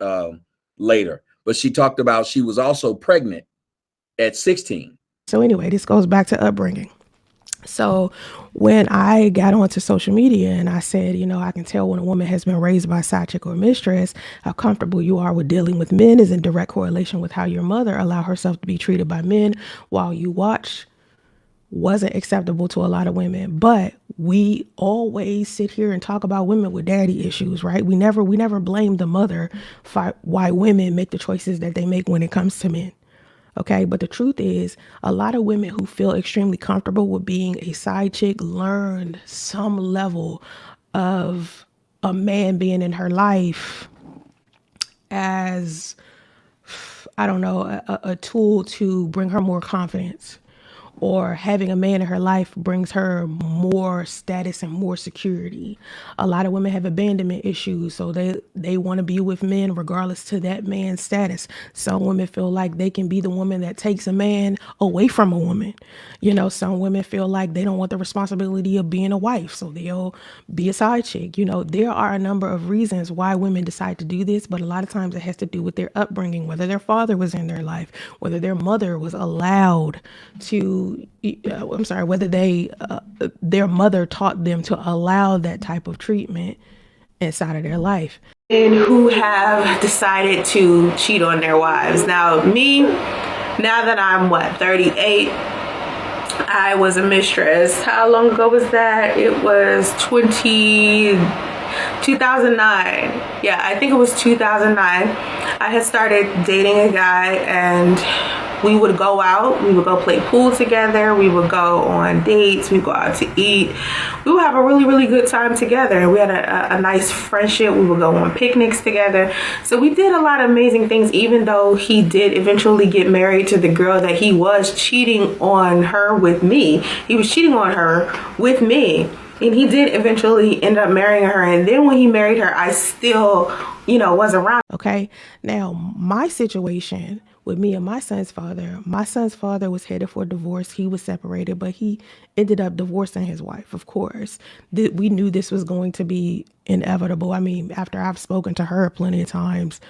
later, but she talked about she was also pregnant at 16. So anyway, this goes back to upbringing. So when I got onto social media and I said, you know, I can tell when a woman has been raised by a side chick or mistress, how comfortable you are with dealing with men is in direct correlation with how your mother allowed herself to be treated by men while you watch wasn't acceptable to a lot of women. But we always sit here and talk about women with daddy issues, right? We never blame the mother for why women make the choices that they make when it comes to men. Okay, but the truth is, a lot of women who feel extremely comfortable with being a side chick learned some level of a man being in her life as, I don't know, a tool to bring her more confidence. Or having a man in her life brings her more status and more security. A lot of women have abandonment issues, so they want to be with men regardless to that man's status. Some women feel like they can be the woman that takes a man away from a woman. You know, some women feel like they don't want the responsibility of being a wife, so they'll be a side chick. You know, there are a number of reasons why women decide to do this, but a lot of times it has to do with their upbringing, whether their father was in their life, whether their mother was allowed to, whether their mother taught them to allow that type of treatment inside of their life. And who have decided to cheat on their wives. Now, me, now that I'm 38, I was a mistress. How long ago was that? It was 2009. Yeah, I think it was 2009. I had started dating a guy and we would go out, we would go play pool together, we would go on dates, we would go out to eat. We would have a really, really good time together. We had a nice friendship. We would go on picnics together. So we did a lot of amazing things, even though he did eventually get married to the girl that he was cheating on her with me. He was cheating on her with me. And he did eventually end up marrying her. And then when he married her, I still, was around. Okay. Now, my situation with me and my son's father was headed for divorce. He was separated, but he ended up divorcing his wife, of course. We knew this was going to be inevitable. I mean, after I've spoken to her plenty of times,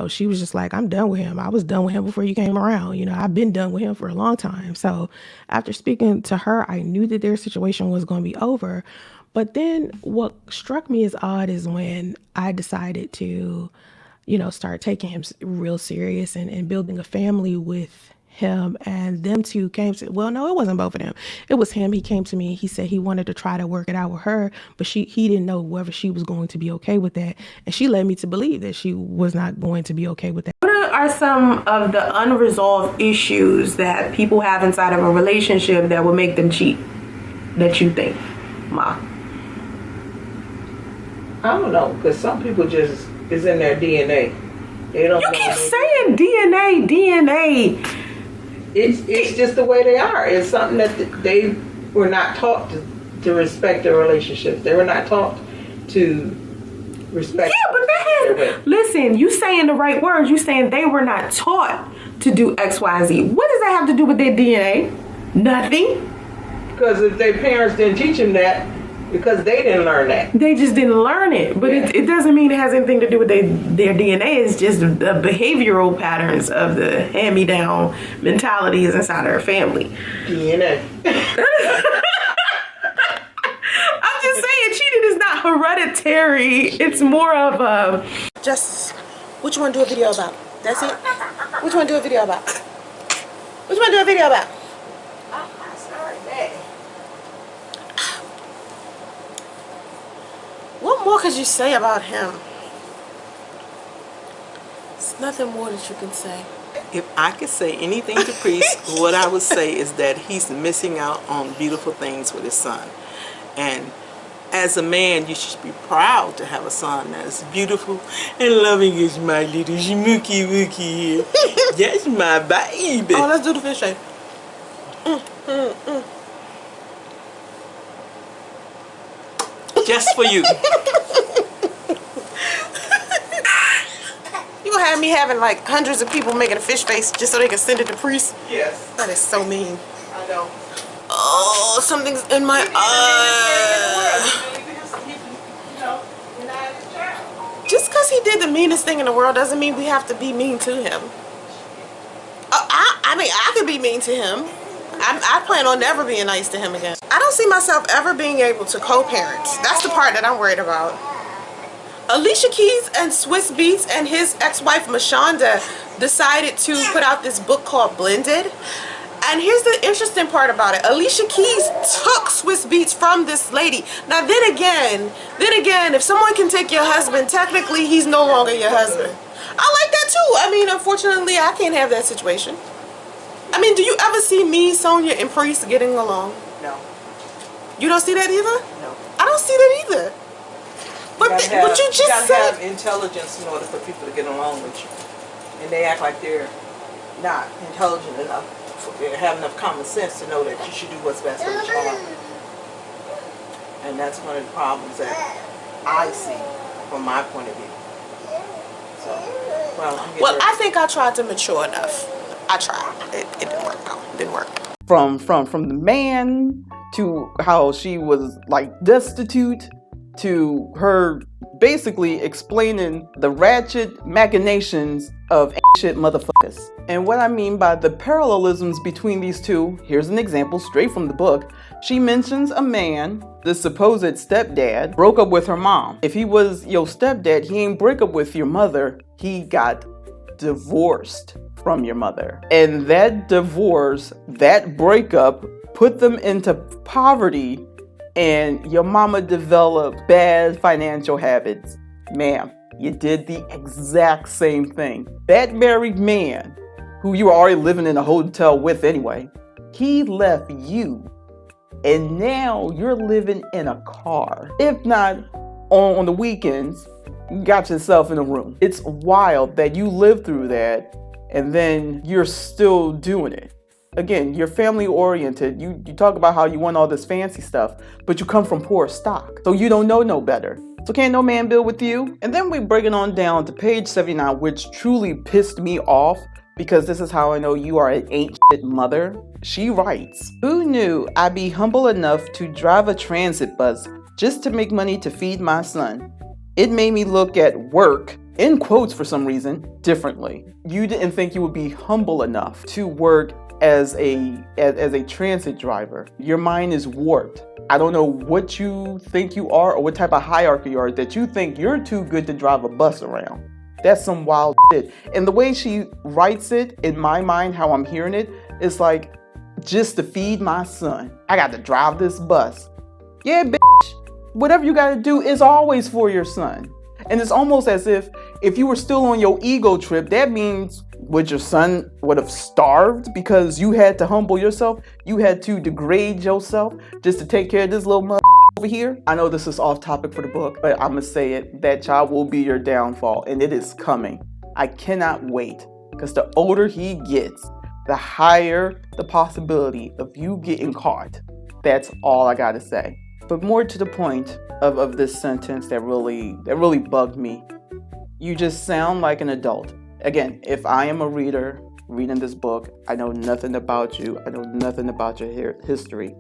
she was just like, I'm done with him. I was done with him before you came around. I've been done with him for a long time. So after speaking to her, I knew that their situation was going to be over. But then what struck me as odd is when I decided to, start taking him real serious and building a family with him, and them two came to, well, no, it wasn't both of them. It was him. He came to me. He said he wanted to try to work it out with her, but he didn't know whether she was going to be okay with that. And she led me to believe that she was not going to be okay with that. What are some of the unresolved issues that people have inside of a relationship that will make them cheat, that you think, Ma? I don't know, because some people just is in their DNA. They don't. You know keep saying DNA. It's just the way they are. It's something that they were not taught to respect their relationships. They were not taught to respect. Yeah, but listen, you saying the right words. You saying they were not taught to do X, Y, Z. What does that have to do with their DNA? Nothing. Because if their parents didn't teach them that, because they didn't learn that. They just didn't learn it. But it doesn't mean it has anything to do with their DNA. It's just the behavioral patterns of the hand-me-down mentalities inside their family. DNA. I'm just saying, cheating is not hereditary. It's more of a... Just, what you want to do a video about? That's it? What you want to do a video about? What you want to do a video about? What more could you say about him? There's nothing more that you can say. If I could say anything to Priest, what I would say is that he's missing out on beautiful things with his son. And as a man, you should be proud to have a son that's beautiful and loving as my little shmooky wookie here. That's my baby. Oh, let's do the fish shape. Just for you. You gonna have me having like hundreds of people making a fish face just so they can send it to Priest? Yes. That is so mean. I know. Oh, something's in my eye. Just because he did the meanest thing in the world doesn't mean we have to be mean to him. I mean, I could be mean to him. I plan on never being nice to him again. I don't see myself ever being able to co-parent. That's the part that I'm worried about. Alicia Keys and Swiss Beats and his ex-wife Mashonda decided to put out this book called Blended. And here's the interesting part about it. Alicia Keys took Swiss Beats from this lady. Now then again, if someone can take your husband, technically he's no longer your husband. I like that too. I mean, unfortunately, I can't have that situation. I mean, do you ever see me, Sonia, and Priest getting along? No. You don't see that either? No. I don't see that either. But you just gotta said... have intelligence in order for people to get along with you. And they act like they're not intelligent enough. They have enough common sense to know that you should do what's best for the child. And that's one of the problems that I see from my point of view. So, well, I think I tried to mature enough. I tried. It didn't work though. It didn't work. From the man to how she was like destitute to her basically explaining the ratchet machinations of shit motherfuckers. And what I mean by the parallelisms between these two, here's an example straight from the book. She mentions a man, the supposed stepdad, broke up with her mom. If he was your stepdad, he ain't break up with your mother, he got divorced from your mother. And that divorce, that breakup, put them into poverty, and your mama developed bad financial habits. Ma'am, you did the exact same thing. That married man, who you were already living in a hotel with anyway, he left you, and now you're living in a car. If not on the weekends, you got yourself in a room. It's wild that you lived through that, and then you're still doing it. Again, you're family oriented. You talk about how you want all this fancy stuff, but you come from poor stock. So you don't know no better. So can't no man build with you? And then we bring it on down to page 79, which truly pissed me off because this is how I know you are an ain't shit mother. She writes, "Who knew I'd be humble enough to drive a transit bus just to make money to feed my son? It made me look at work, in quotes for some reason, differently. You didn't think you would be humble enough to work as a transit driver. Your mind is warped. I don't know what you think you are or what type of hierarchy you are that you think you're too good to drive a bus around. That's some wild shit." And the way she writes it, in my mind, how I'm hearing it, is like, just to feed my son, I got to drive this bus. Yeah, bitch. Whatever you got to do is always for your son. And it's almost as if you were still on your ego trip, that means would your son would have starved because you had to humble yourself? You had to degrade yourself just to take care of this little mother? over here. I know this is off topic for the book, but I'm gonna say it. That child will be your downfall, and it is coming. I cannot wait, because the older he gets, the higher the possibility of you getting caught. That's all I gotta say. But more to the point of this sentence that really bugged me. You just sound like an adult. Again, if I am a reader reading this book, I know nothing about you. I know nothing about your history.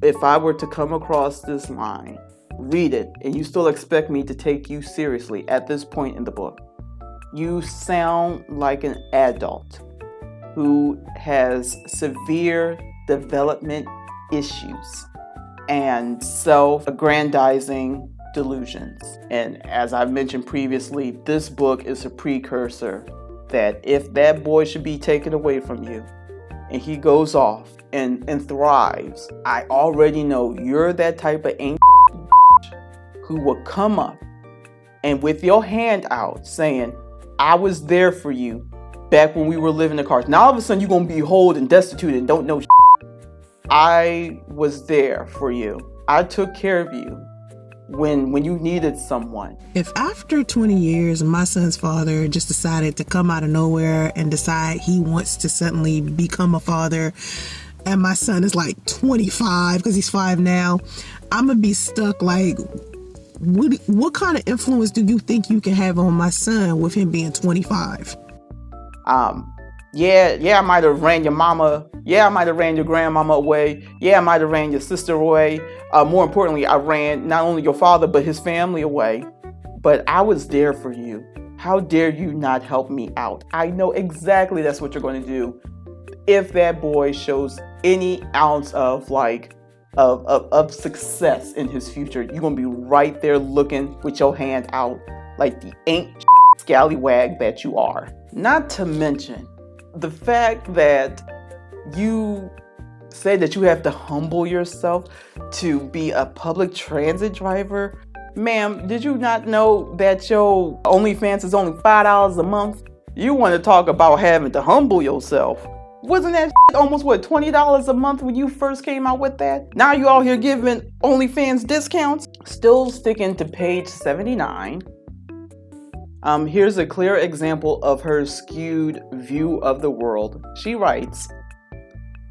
If I were to come across this line, read it, and you still expect me to take you seriously at this point in the book, you sound like an adult who has severe development issues and self-aggrandizing delusions. And as I've mentioned previously, this book is a precursor that if that boy should be taken away from you and he goes off and thrives, I already know you're that type of ain't who will come up and with your hand out saying, I was there for you back when we were living in cars. Now all of a sudden you're going to be old and destitute and don't know. I was there for you. I took care of you when you needed someone. If after 20 years, my son's father just decided to come out of nowhere and decide he wants to suddenly become a father, and my son is like 25 because he's 5 now, I'm going to be stuck like, what kind of influence do you think you can have on my son with him being 25? Yeah, I might have ran your mama. Yeah, I might have ran your grandmama away. Yeah, I might have ran your sister away. More importantly, I ran not only your father, but his family away. But I was there for you. How dare you not help me out? I know exactly that's what you're going to do. If that boy shows any ounce of of success in his future, you're going to be right there looking with your hand out like the ain't scallywag that you are. Not to mention the fact that you say that you have to humble yourself to be a public transit driver. Ma'am, did you not know that your OnlyFans is only $5 a month? You want to talk about having to humble yourself. Wasn't that almost $20 a month when you first came out with that? Now you out here giving OnlyFans discounts? Still sticking to page 79. Here's a clear example of her skewed view of the world. She writes,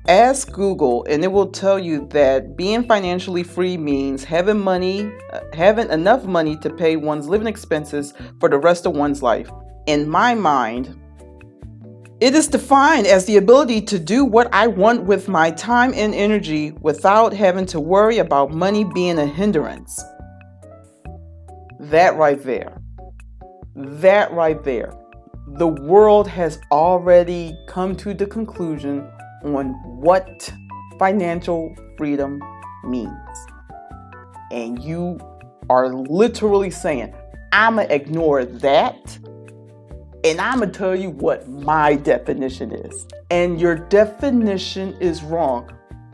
ask Google and it will tell you that being financially free means having enough money to pay one's living expenses for the rest of one's life. In my mind, it is defined as the ability to do what I want with my time and energy without having to worry about money being a hindrance. That right there. The world has already come to the conclusion on what financial freedom means. And you are literally saying, I'm going to ignore that and I'm going to tell you what my definition is. And your definition is wrong.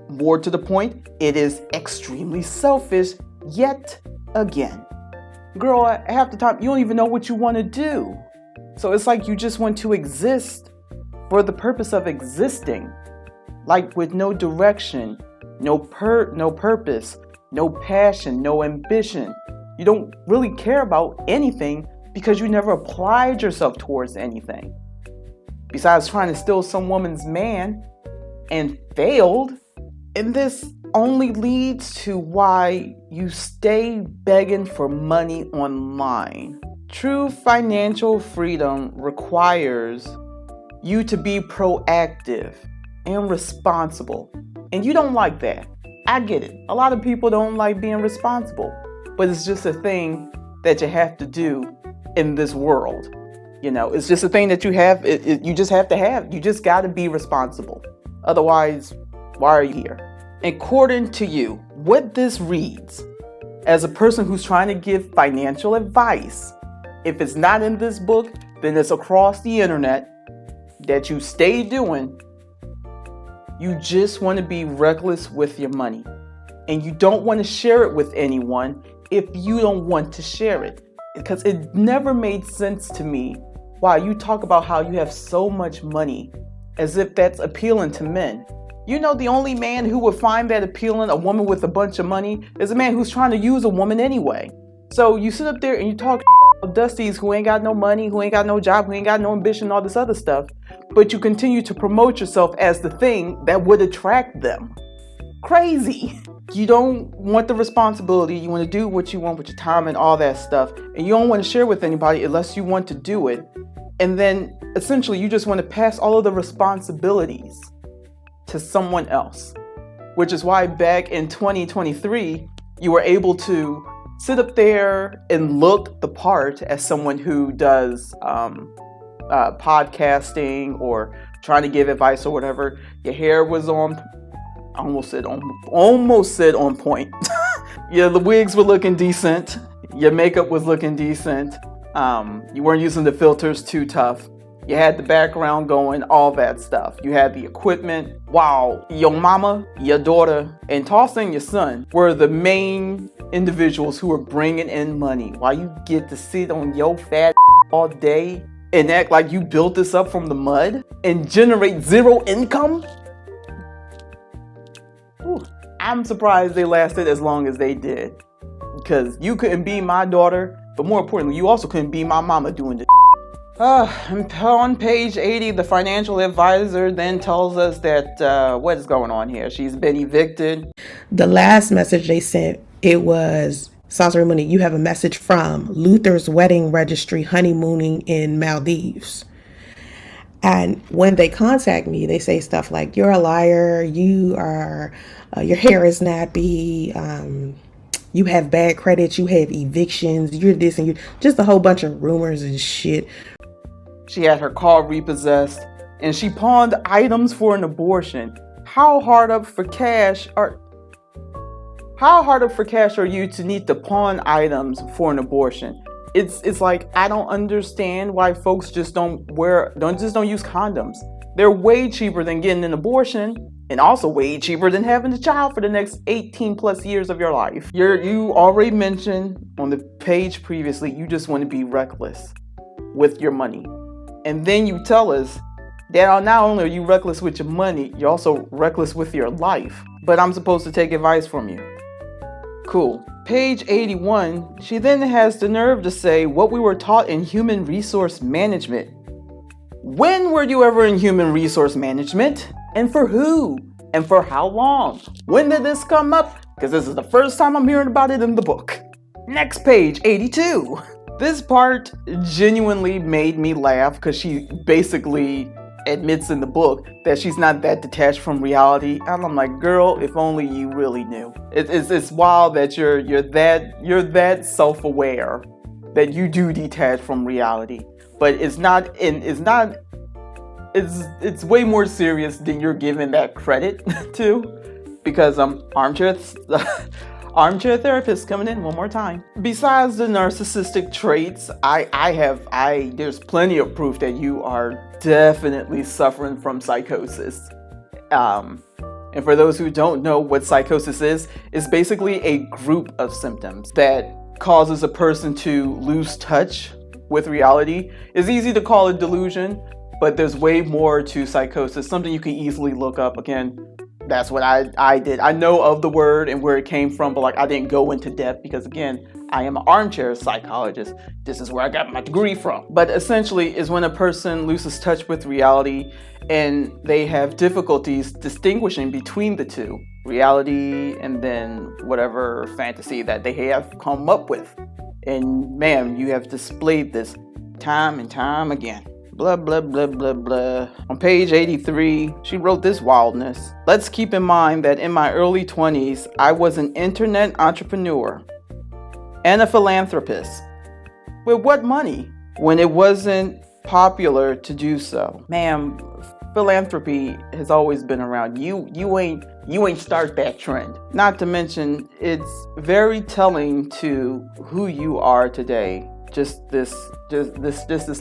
More to the point, it is extremely selfish yet again. Girl, half the time you don't even know what you want to do. So it's like you just want to exist for the purpose of existing. Like with no direction, no purpose, no passion, no ambition. You don't really care about anything because you never applied yourself towards anything. Besides trying to steal some woman's man and failed. And this only leads to why you stay begging for money online. True financial freedom requires you to be proactive and responsible. And you don't like that. I get it. A lot of people don't like being responsible, but it's just a thing that you have to do in this world. You know, it's just a thing that you have. You just have to have. You just got to be responsible. Otherwise, why are you here? According to you, what this reads, as a person who's trying to give financial advice, if it's not in this book, then it's across the internet that you stay doing. You just want to be reckless with your money. And you don't want to share it with anyone if you don't want to share it. Because it never made sense to me why you talk about how you have so much money as if that's appealing to men. You know, the only man who would find that appealing, a woman with a bunch of money, is a man who's trying to use a woman anyway. So you sit up there and you talk Dusties who ain't got no money, who ain't got no job, who ain't got no ambition, all this other stuff, but you continue to promote yourself as the thing that would attract them. Crazy. You don't want the responsibility. You want to do what you want with your time and all that stuff, and you don't want to share with anybody unless you want to do it. And then essentially you just want to pass all of the responsibilities to someone else, which is why back in 2023 you were able to sit up there and look the part as someone who does podcasting or trying to give advice or whatever. Your hair was on, almost said on point. Yeah, the wigs were looking decent. Your makeup was looking decent. You weren't using the filters too tough. You had the background going, all that stuff. You had the equipment. Wow, your mama, your daughter, and tossing your son were the main individuals who were bringing in money, while you get to sit on your fat all day and act like you built this up from the mud and generate zero income. Ooh, I'm surprised they lasted as long as they did, because you couldn't be my daughter, but more importantly, you also couldn't be my mama doing this. On page 80, the financial advisor then tells us that what is going on here? She's been evicted. The last message they sent, it was, Soncerae Monique, you have a message from Luther's wedding registry honeymooning in Maldives. And when they contact me, they say stuff like, you're a liar, you are, your hair is nappy, you have bad credit, you have evictions, you're this and you, just a whole bunch of rumors and shit. She had her car repossessed, and she pawned items for an abortion. How hard up for cash are you to need to pawn items for an abortion? It's like, I don't understand why folks just don't use condoms. They're way cheaper than getting an abortion, and also way cheaper than having a child for the next 18 plus years of your life. You already mentioned on the page previously, you just want to be reckless with your money. And then you tell us that not only are you reckless with your money, you're also reckless with your life. But I'm supposed to take advice from you. Cool. Page 81, she then has the nerve to say what we were taught in human resource management. When were you ever in human resource management? And for who? And for how long? When did this come up? Because this is the first time I'm hearing about it in the book. Next page, 82. This part genuinely made me laugh because she basically admits in the book that she's not that detached from reality. And I'm like, girl, if only you really knew. It's wild that you're that self-aware that you do detach from reality. But it's way more serious than you're giving that credit to, because armchair therapist coming in one more time. Besides the narcissistic traits, there's plenty of proof that you are definitely suffering from psychosis. And for those who don't know what psychosis is, it's basically a group of symptoms that causes a person to lose touch with reality. It's easy to call it delusion, but there's way more to psychosis, something you can easily look up. Again, that's what I did. I know of the word and where it came from, but I didn't go into depth because, again, I am an armchair psychologist. This is where I got my degree from. But essentially is when a person loses touch with reality and they have difficulties distinguishing between the two, reality and then whatever fantasy that they have come up with. And man, you have displayed this time and time again. Blah, blah, blah, blah, blah. On page 83, she wrote this wildness. Let's keep in mind that in my early 20s, I was an internet entrepreneur and a philanthropist. With what money? When it wasn't popular to do so. Ma'am, philanthropy has always been around. You ain't start that trend. Not to mention, it's very telling to who you are today. Just this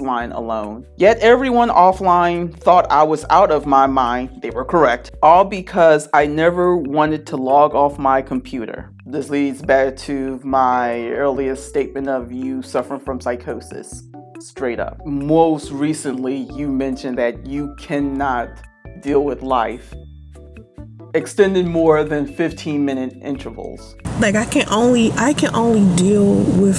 line alone. Yet everyone offline thought I was out of my mind. They were correct. All because I never wanted to log off my computer. This leads back to my earliest statement of you suffering from psychosis. Straight up. Most recently, you mentioned that you cannot deal with life extended more than 15-minute intervals. Like I can only deal with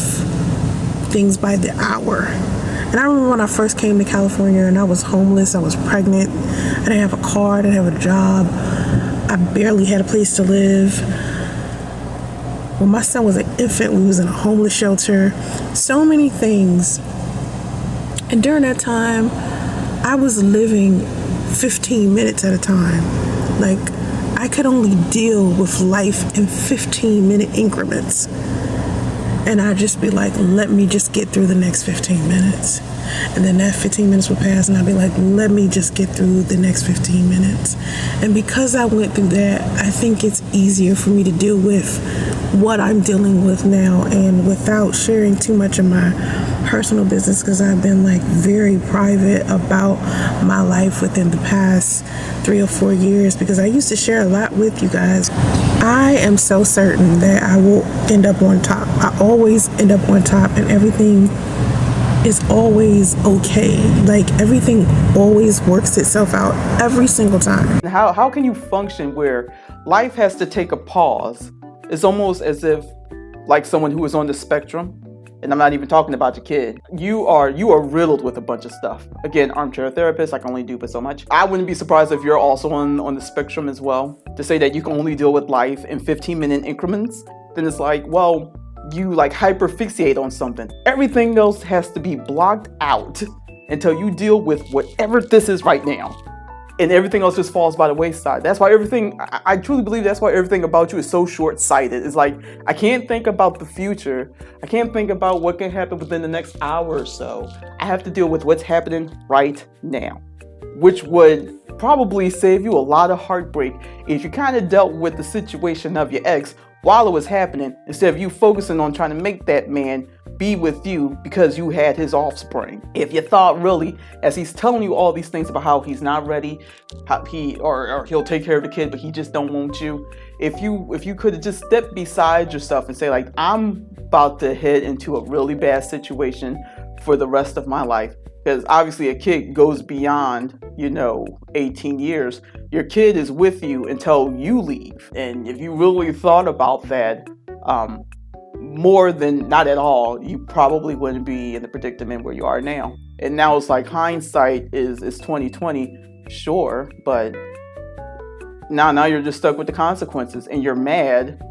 things by the hour. And I remember when I first came to California and I was homeless, I was pregnant, I didn't have a car, I didn't have a job, I barely had a place to live. When my son was an infant, we was in a homeless shelter, so many things. And during that time, I was living 15 minutes at a time. Like, I could only deal with life in 15-minute increments. And I'd just be like, let me just get through the next 15 minutes. And then that 15 minutes would pass and I'd be like, let me just get through the next 15 minutes. And because I went through that, I think it's easier for me to deal with what I'm dealing with now, and without sharing too much of my personal business, because I've been like very private about my life within the past 3 or 4 years, because I used to share a lot with you guys. I am so certain that I will end up on top. I always end up on top, and everything is always okay. Like everything always works itself out every single time. How can you function where life has to take a pause? It's almost as if like someone who is on the spectrum, and I'm not even talking about your kid. You are riddled with a bunch of stuff. Again, armchair therapist, I can only do but so much. I wouldn't be surprised if you're also on the spectrum as well. To say that you can only deal with life in 15-minute increments, then it's like, well, you like hyperfixate on something. Everything else has to be blocked out until you deal with whatever this is right now. And everything else just falls by the wayside. That's why I truly believe that's why everything about you is so short-sighted. It's like, I can't think about the future. I can't think about what can happen within the next hour or so. I have to deal with what's happening right now, which would probably save you a lot of heartbreak if you kind of dealt with the situation of your ex while it was happening, instead of you focusing on trying to make that man be with you because you had his offspring. If you thought really, as he's telling you all these things about how he's not ready, how he'll take care of the kid, but he just don't want you. If you could have just stepped beside yourself and say like, I'm about to head into a really bad situation for the rest of my life. Because obviously a kid goes beyond, 18 years. Your kid is with you until you leave. And if you really thought about that, more than not at all, you probably wouldn't be in the predicament where you are now. And now it's like hindsight is 2020, sure, but now you're just stuck with the consequences, and you're mad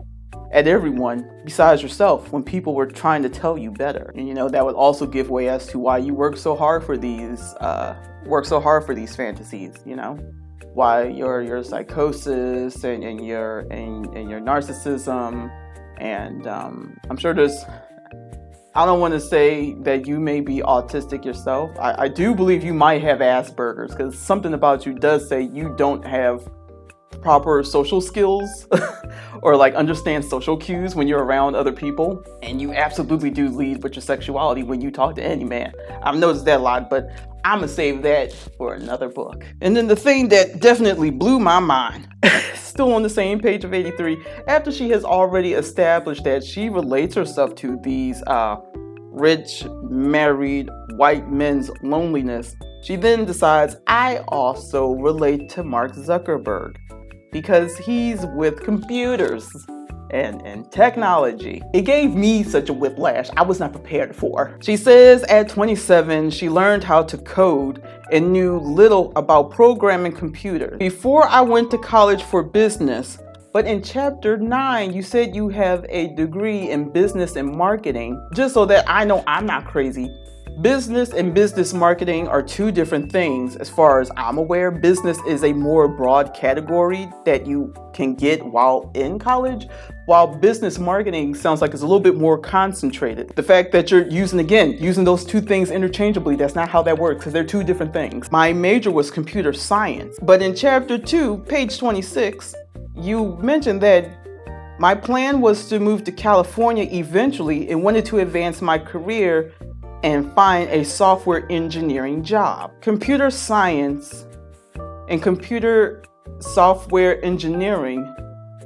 at everyone besides yourself when people were trying to tell you better. And that would also give way as to why you work so hard for these fantasies, why your psychosis and your narcissism. And I'm sure I don't want to say that you may be autistic yourself. I do believe you might have Asperger's, because something about you does say you don't have proper social skills or like understand social cues when you're around other people. And you absolutely do lead with your sexuality when you talk to any man. I've noticed that a lot, but I'm gonna save that for another book. And then the thing that definitely blew my mind, still on the same page of 83, after she has already established that she relates herself to these rich, married, white men's loneliness, she then decides, I also relate to Mark Zuckerberg because he's with computers and technology. It gave me such a whiplash I was not prepared for. She says at 27, she learned how to code and knew little about programming computers. Before I went to college for business, but in chapter 9, you said you have a degree in business and marketing. Just so that I know I'm not crazy. Business and business marketing are two different things. As far as I'm aware, business is a more broad category that you can get while in college, while business marketing sounds like it's a little bit more concentrated. The fact that you're using those two things interchangeably, that's not how that works, because they're two different things. My major was computer science, but in chapter 2, page 26, you mentioned that my plan was to move to California eventually and wanted to advance my career and find a software engineering job. Computer science and computer software engineering,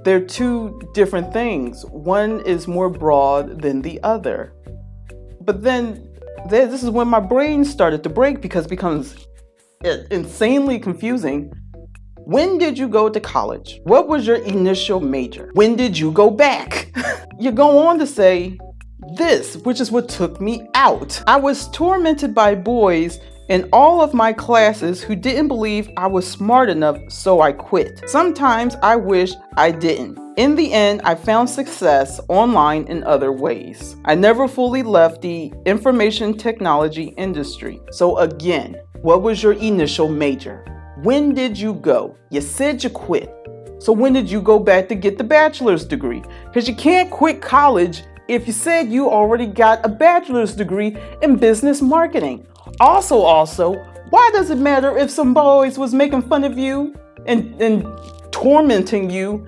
they're two different things. One is more broad than the other. But then this is when my brain started to break, because it becomes insanely confusing When did you go to college? What was your initial major? When did you go back? You go on to say this, which is what took me out. I was tormented by boys in all of my classes who didn't believe I was smart enough, so I quit. Sometimes I wish I didn't. In the end, I found success online in other ways. I never fully left the information technology industry. So again, what was your initial major? When did you go? You said you quit. So when did you go back to get the bachelor's degree? Because you can't quit college if you said you already got a bachelor's degree in business marketing. Also, why does it matter if some boys was making fun of you and tormenting you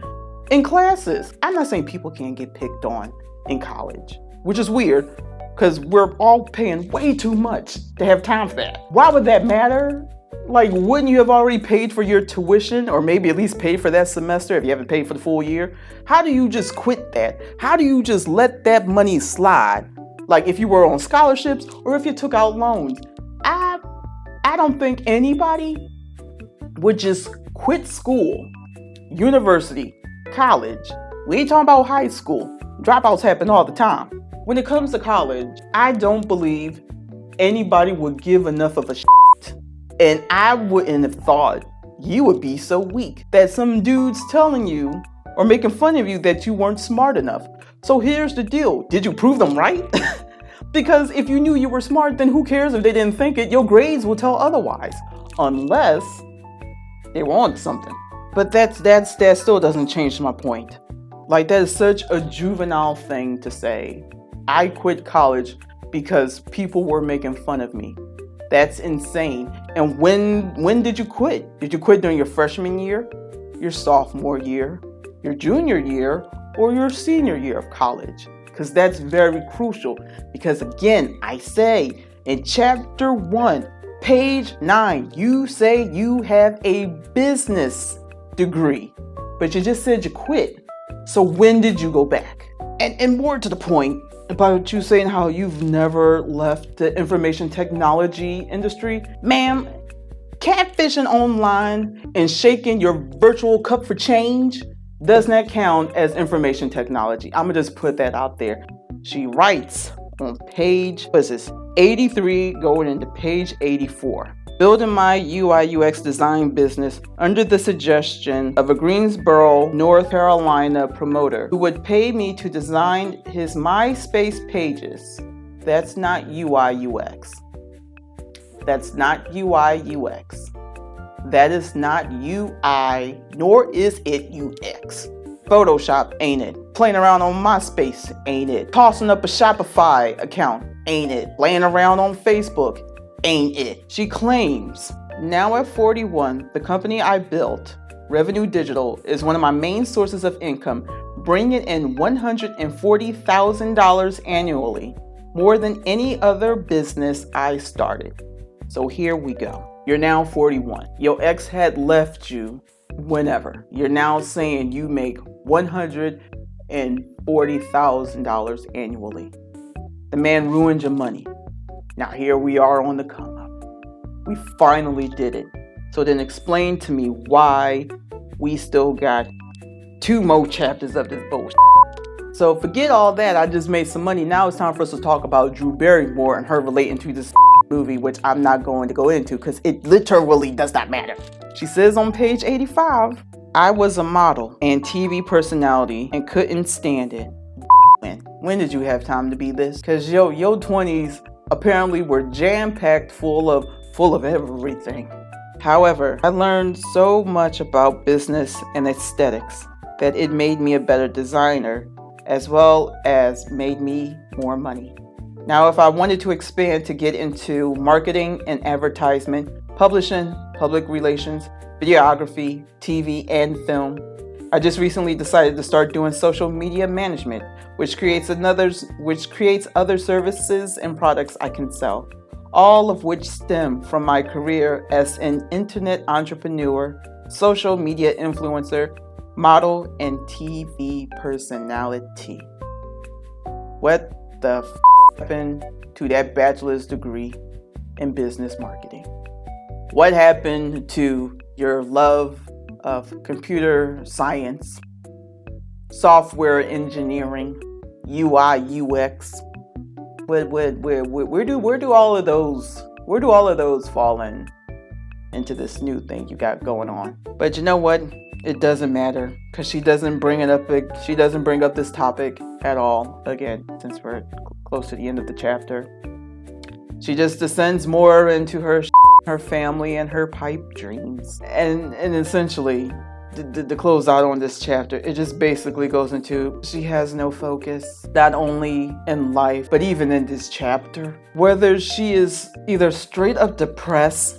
in classes? I'm not saying people can't get picked on in college, which is weird because we're all paying way too much to have time for that. Why would that matter? Like, wouldn't you have already paid for your tuition, or maybe at least paid for that semester if you haven't paid for the full year? How do you just quit that? How do you just let that money slide? Like if you were on scholarships or if you took out loans. I don't think anybody would just quit school, university, college. We ain't talking about high school. Dropouts happen all the time. When it comes to college, I don't believe anybody would give enough of a shit. And I wouldn't have thought you would be so weak that some dude's telling you or making fun of you that you weren't smart enough. So here's the deal. Did you prove them right? Because if you knew you were smart, then who cares if they didn't think it? Your grades will tell otherwise. Unless they were on something. But that still doesn't change my point. Like, that is such a juvenile thing to say. I quit college because people were making fun of me. That's insane. And when did you quit? Did you quit during your freshman year, your sophomore year, your junior year, or your senior year of college? Because that's very crucial. Because again, I say in chapter 1, page 9, you say you have a business degree, but you just said you quit. So when did you go back? And more to the point about you saying how you've never left the information technology industry. Ma'am, catfishing online and shaking your virtual cup for change does not count as information technology. I'm gonna just put that out there. She writes on page, 83 going into page 84. Building my UI UX design business under the suggestion of a Greensboro, North Carolina promoter who would pay me to design his MySpace pages. That's not UI UX. That's not UI UX. That is not UI, nor is it UX. Photoshop, ain't it? Playing around on MySpace, ain't it? Tossing up a Shopify account, ain't it? Playing around on Facebook, ain't it? She claims, now at 41, the company I built, Revenue Digital, is one of my main sources of income, bringing in $140,000 annually, more than any other business I started. So here we go. You're now 41. Your ex had left you whenever. You're now saying you make $140,000 annually. The man ruined your money. Now here we are on the come up. We finally did it. So then explain to me why we still got 2 more chapters of this bullshit. So forget all that. I just made some money. Now it's time for us to talk about Drew Barrymore and her relating to this movie, which I'm not going to go into because it literally does not matter. She says on page 85, I was a model and TV personality and couldn't stand it. When did you have time to be this? Because your 20s apparently were jam-packed full of everything. However, I learned so much about business and aesthetics that it made me a better designer, as well as made me more money. Now, if I wanted to expand to get into marketing and advertisement, publishing, public relations, videography, TV, and film, I just recently decided to start doing social media management, which creates other services and products I can sell, all of which stem from my career as an internet entrepreneur, social media influencer, model, and TV personality. What the happened to that bachelor's degree in business marketing? What happened to your love of computer science, software engineering, UI, UX. Where do all of those fall into this new thing you got going on? But you know what? It doesn't matter, because she doesn't bring up this topic at all again, since we're close to the end of the chapter. She just descends more into her family and her pipe dreams. And essentially, to close out on this chapter, it just basically goes into she has no focus, not only in life, but even in this chapter. Whether she is either straight up depressed,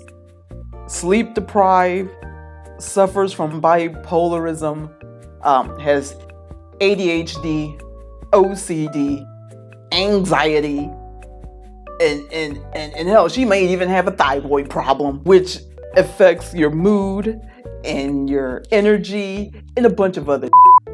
sleep deprived, suffers from bipolarism, has ADHD, OCD, anxiety, and hell, she may even have a thyroid problem, which affects your mood and your energy and a bunch of other.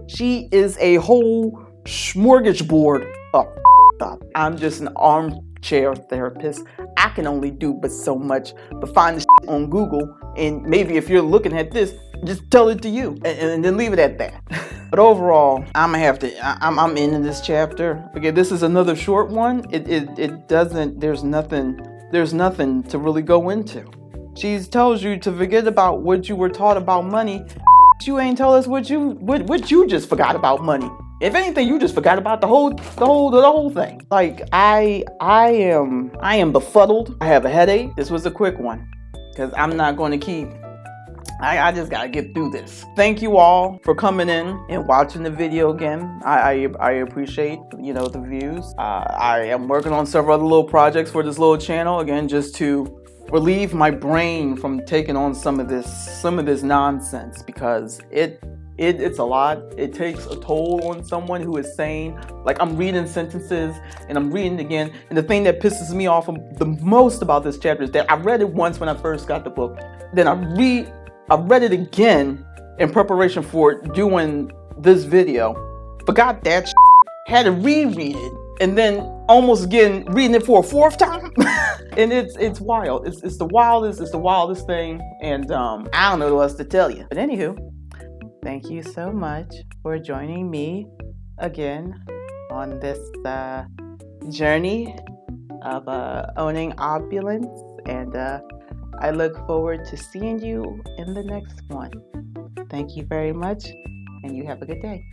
She is a whole smorgasbord of stuff. I'm just an armchair therapist. I can only do but so much, but find the on Google, and maybe if you're looking at this, just tell it to you, and then leave it at that. But overall, I'm ending this chapter. Okay, this is another short one. It doesn't. There's nothing to really go into. She tells you to forget about what you were taught about money. You ain't tell us what you just forgot about money. If anything, you just forgot about the whole thing. Like I am befuddled. I have a headache. This was a quick one, because I'm not going to keep. I just gotta get through this. Thank you all for coming in and watching the video again. I appreciate the views. I am working on several other little projects for this little channel again, just to relieve my brain from taking on some of this nonsense, because it's a lot. It takes a toll on someone who is sane. Like, I'm reading sentences and I'm reading again, and the thing that pisses me off the most about this chapter is that I read it once when I first got the book, then I read it again in preparation for doing this video, forgot that had to reread it, and then almost again reading it for a fourth time. And it's wild. It's the wildest thing, and I don't know what else to tell you. But anywho, thank you so much for joining me again on this journey of owning opulence, and I look forward to seeing you in the next one. Thank you very much, and you have a good day.